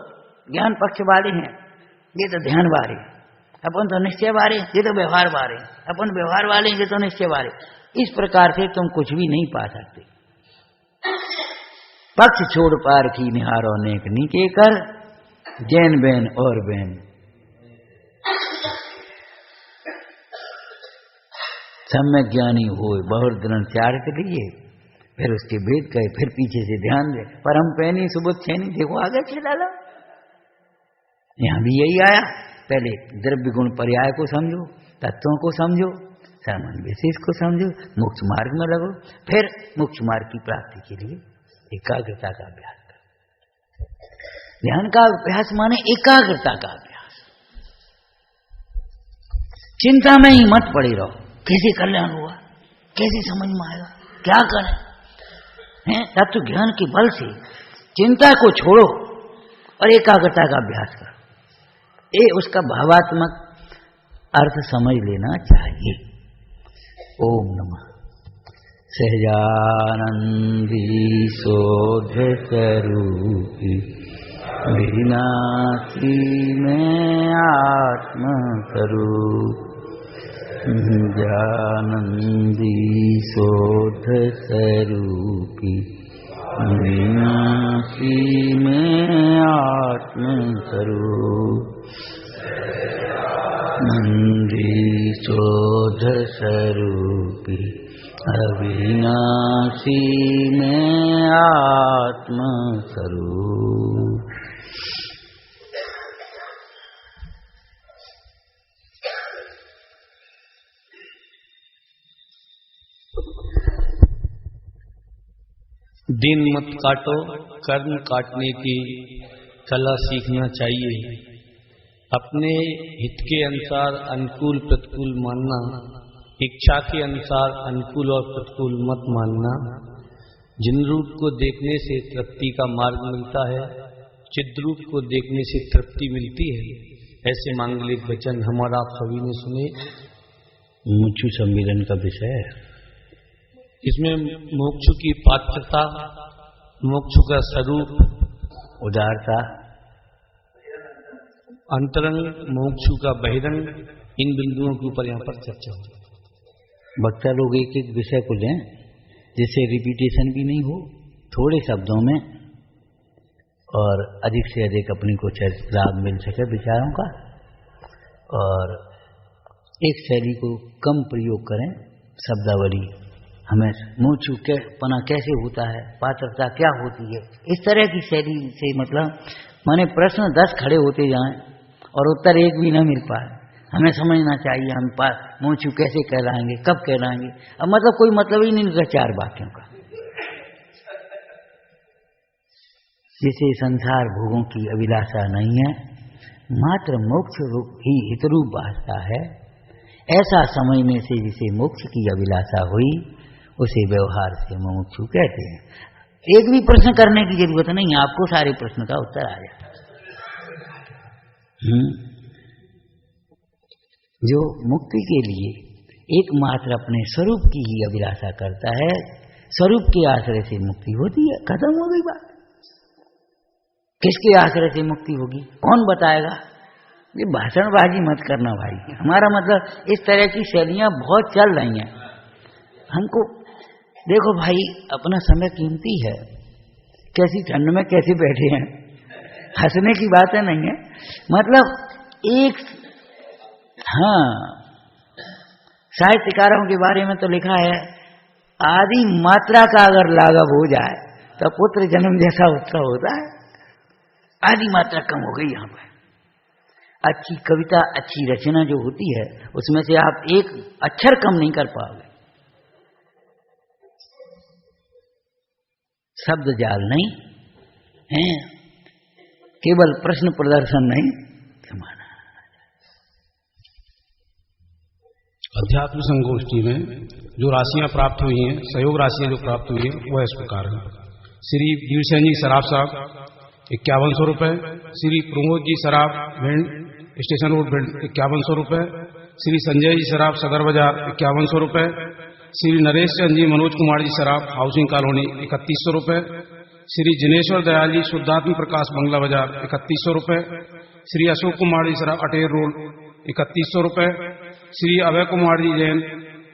Speaker 1: ज्ञान पक्ष वाले हैं, ये तो ध्यान वाले, अपन तो निश्चय वाले, ये तो व्यवहार वाले, अपन व्यवहार वाले, ये तो निश्चय वाले। इस प्रकार से तुम कुछ भी नहीं पा सकते। पक्ष छोड़ पार की निहारो नेक नीके कर, जैन बैन और बैन। सम्यक ज्ञानी हो बहुत दृढ़ चारित्र लिए, फिर उसके भेद कहे, फिर पीछे से ध्यान दे। परम पैनी सुबुत छैनी, देखो आगे चला लो, यहां भी यही आया। पहले द्रव्य गुण पर्याय को समझो, तत्वों को समझो, सामान्य विशेष को समझो, मोक्ष मार्ग में लगो। फिर मोक्ष मार्ग की प्राप्ति के लिए एकाग्रता का अभ्यास करो। ध्यान का अभ्यास माने एकाग्रता का अभ्यास। चिंता में ही मत पड़े रहो, कैसे कल्याण हुआ, कैसे समझ में आएगा, क्या करें, हैं? तत्व ज्ञान के बल से चिंता को छोड़ो और एकाग्रता का अभ्यास करो। ये उसका भावात्मक अर्थ समझ लेना चाहिए। ओम नमः सहजानंदी शोध स्वरूपी, विनाशी में आत्म स्वरूप। जानंदी शोध स्वरूपी, विनाशी में आत्म स्वरूप। नंदी शोध स्वरूपी, अविनाशी में आत्म स्वरूप।
Speaker 2: दिन मत काटो, कर्म काटने की कला सीखना चाहिए। अपने हित के अनुसार अनुकूल प्रतिकूल मानना, इच्छा के अनुसार अनुकूल और प्रतिकूल मत मानना। जिन रूप को देखने से तृप्ति का मार्ग मिलता है, चिद्रूप को देखने से तृप्ति मिलती है। ऐसे मांगलिक वचन हमारा आप सभी ने सुने।
Speaker 1: मुमुक्षु सम्मेलन का विषय है।
Speaker 2: इसमें मोक्ष की पात्रता, मोक्ष का स्वरूप,
Speaker 1: उदारता,
Speaker 2: अंतरंग, मोक्ष का बहिरंग, इन बिंदुओं के ऊपर यहाँ पर चर्चा हो।
Speaker 1: वक्ता लोग एक एक विषय को लें जिससे रिपीटेशन भी नहीं हो, थोड़े शब्दों में और अधिक से अधिक अपनी को लाभ मिल सके विचारों का, और एक शैली को कम प्रयोग करें। शब्दावली हमें मोक्षु के पना कैसे होता है, पात्रता क्या होती है, इस तरह की शैली से मतलब माने प्रश्न 10 खड़े होते जाएं और उत्तर एक भी न मिल पाए। हमें समझना चाहिए हम मोक्षु कैसे कहलाएंगे, कब कहलाएंगे। अब मतलब कोई मतलब ही नहीं होता 4 वाक्यों का। जिसे संसार भोगों की अभिलाषा नहीं है, मात्र मोक्ष रूप ही हितरूप भाषा है, ऐसा समझने से जिसे मोक्ष की अभिलाषा हुई उसे व्यवहार से मुमुक्षु कहते हैं। एक भी प्रश्न करने की जरूरत नहीं, आपको सारे प्रश्न का उत्तर आ जाए। जो मुक्ति के लिए एकमात्र अपने स्वरूप की ही अभिलाषा करता है, स्वरूप के आश्रय से मुक्ति होती है। खत्म हो गई बात। किसके आश्रय से मुक्ति होगी, कौन बताएगा? ये भाषणबाजी मत करना भाई। हमारा मतलब इस तरह की शैलियां बहुत चल रही हैं। हमको देखो भाई, अपना समय कीमती है। कैसी ठंड में कैसे बैठे हैं, हंसने की बात नहीं है। मतलब एक साहित्यकारों के बारे में तो लिखा है, आदि मात्रा का अगर लाघव हो जाए तो पुत्र जन्म जैसा उत्सव होता है। आदि मात्रा कम हो गई। यहाँ पर अच्छी कविता, अच्छी रचना जो होती है, उसमें से आप एक अक्षर कम नहीं कर पाओगे। शब्द जाल नहीं है, केवल प्रश्न प्रदर्शन नहीं, समाना।
Speaker 3: अध्यात्म संगोष्ठी में जो राशियां प्राप्त हुई हैं, सहयोग राशियां जो प्राप्त हुई हैं, वह इस प्रकार है। श्री वीरसेन जी सराफ साहब 5100 रुपये, श्री प्रमोद जी सराफ भिंड स्टेशन रोड भिंड 5100 रुपये, श्री संजय जी सराफ सदर बाजार 5100 रुपये, श्री नरेश चंद जी मनोज कुमार जी सराफ हाउसिंग कॉलोनी 3100 रुपये, श्री जिनेश्वर दयाल जी शुद्धात्म प्रकाश बंगला बाजार 3100 रुपये, श्री अशोक कुमार जी सराफ अटेर रोड 3100 रुपये, श्री अभय कुमार जी जैन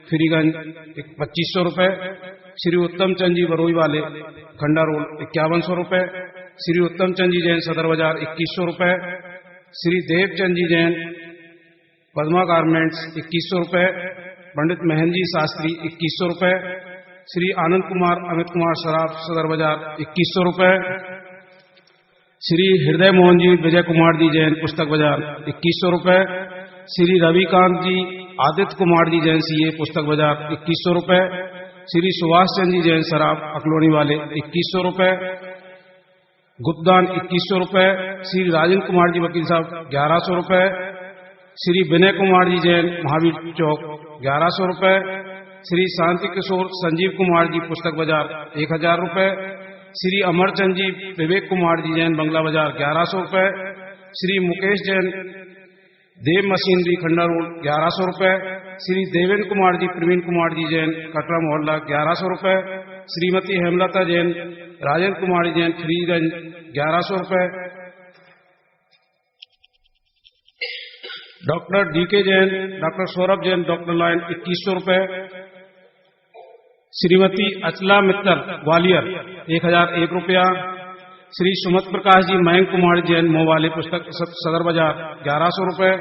Speaker 3: फ्रीगंज 2500 रुपये, श्री उत्तम चंद जी बरोई वाले खंडा रोड 5100 रुपये, श्री उत्तम चंद जी जैन सदर बाजार 2100 रुपये, श्री देवचंद जी जैन पद्मा गारमेंट्स 2100 रुपये, पंडित महेंद्र जी शास्त्री 2100 रुपये, श्री आनंद कुमार अमित कुमार सराफ सदर बाजार 2100 रुपये, श्री हृदय मोहन जी विजय कुमार जी जैन पुस्तक बाजार 2100 रुपये, श्री रविकांत जी आदित्य कुमार जी जैन सीए पुस्तक बाजार 2100 रुपये, श्री सुभाष चंद जी जैन सराफ अकलोनी वाले 2100 रुपये, गुप्तदान 2100 रुपये, श्री राजेंद्र कुमार जी वकील साहब 1100 रुपये, श्री विनय कुमार जी जैन महावीर चौक 1100 रुपये, श्री शांति किशोर संजीव कुमार जी पुस्तक बाजार 1000 रुपये, श्री अमरचंद जी विवेक कुमार जी जैन बंगला बाजार 1100 रुपये, श्री मुकेश जैन देव मशीनरी खंडा रोड 1100 रुपये, श्री देवेंद्र कुमार जी प्रवीण कुमार जी जैन कटरा मोहल्ला 1100 रुपये, श्रीमती हेमलता जैन राजेंद्र कुमार जैन फ्रीगंज 1100 रुपये, doctor D K Jain, doctor Saurabh Jain doctor लाइन 2100 रुपये, श्रीमती अचला मित्तल ग्वालियर 1001 रुपया, श्री सुमत प्रकाश जी मयंक कुमार जैन मोवाले पुस्तक सदर बाजार 1100 रुपये,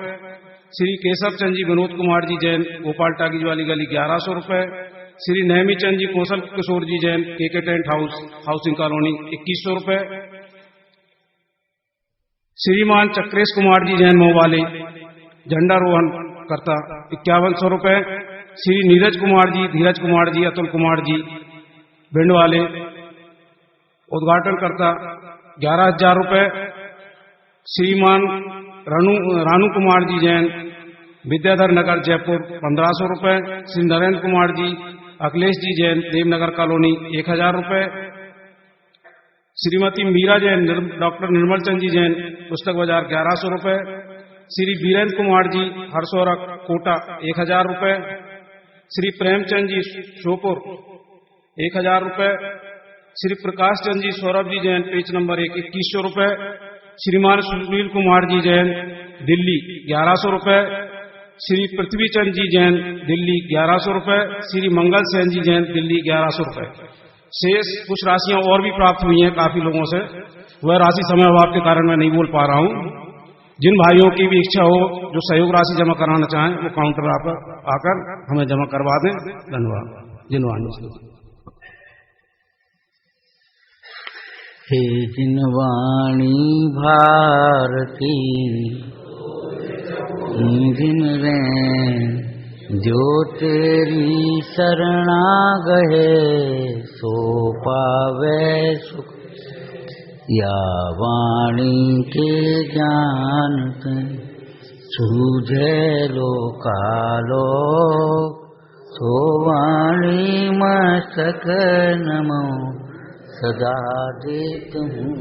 Speaker 3: श्री केशव चंद जी विनोद कुमार जी जैन गोपाल टाकीज वाली गली 1100 रुपये, Shri Nahmi Chand ji Kaushal Kishore ji Jain KK tent house housing colony 2100 रुपये, श्रीमान चक्रेश कुमार जी जैन मोवाले झंडारोहण करता 5100 रुपये, श्री नीरज कुमार जी धीरज कुमार जी अतुल कुमार जी भिंड वाले उद्घाटनकर्ता 11,000 रुपए। श्रीमान रानू कुमार जी जैन, विद्याधर नगर जयपुर 1,500 रुपए। श्री नरेंद्र कुमार जी, अखिलेश जी जैन, देवनगर कॉलोनी 1,000 रुपए। श्रीमती मीरा जैन, डॉक्टर निर्मल चंद जी जैन, पुस्तक बाजार 1,100 रुपए। श्री वीरेंद्र कुमार जी, हरसौरा कोटा 1,000 रुपए। श्री प्रेमचंद जी शोपुर 1,000 रुपए। श्री प्रकाश चंद जी सौरभ जी जैन, पेज नंबर 1 2,100 रुपए। श्रीमान सुनील कुमार जी जैन, दिल्ली 1,100 रुपए। श्री पृथ्वी चंद जी जैन, दिल्ली 1,100 रुपए। श्री मंगल सेन जी जैन, दिल्ली 1,100 रुपए। शेष कुछ राशियां और भी प्राप्त हुई हैं काफी लोगों से, वह राशि समय अभाव के कारण मैं नहीं बोल पा रहा हूं। जिन भाइयों की भी इच्छा हो जो सहयोग राशि जमा कराना चाहें वो काउंटर आकर हमें जमा करवा दें। धन्यवाद। जिनवाणी
Speaker 1: हे जिनवाणी भारती जिन रैन, जो तेरी शरणा गए सो पावे सुख। या वाणी के जानते सूझे लोकालो, सो वाणी मस्तक नमो सदा देत हूँ।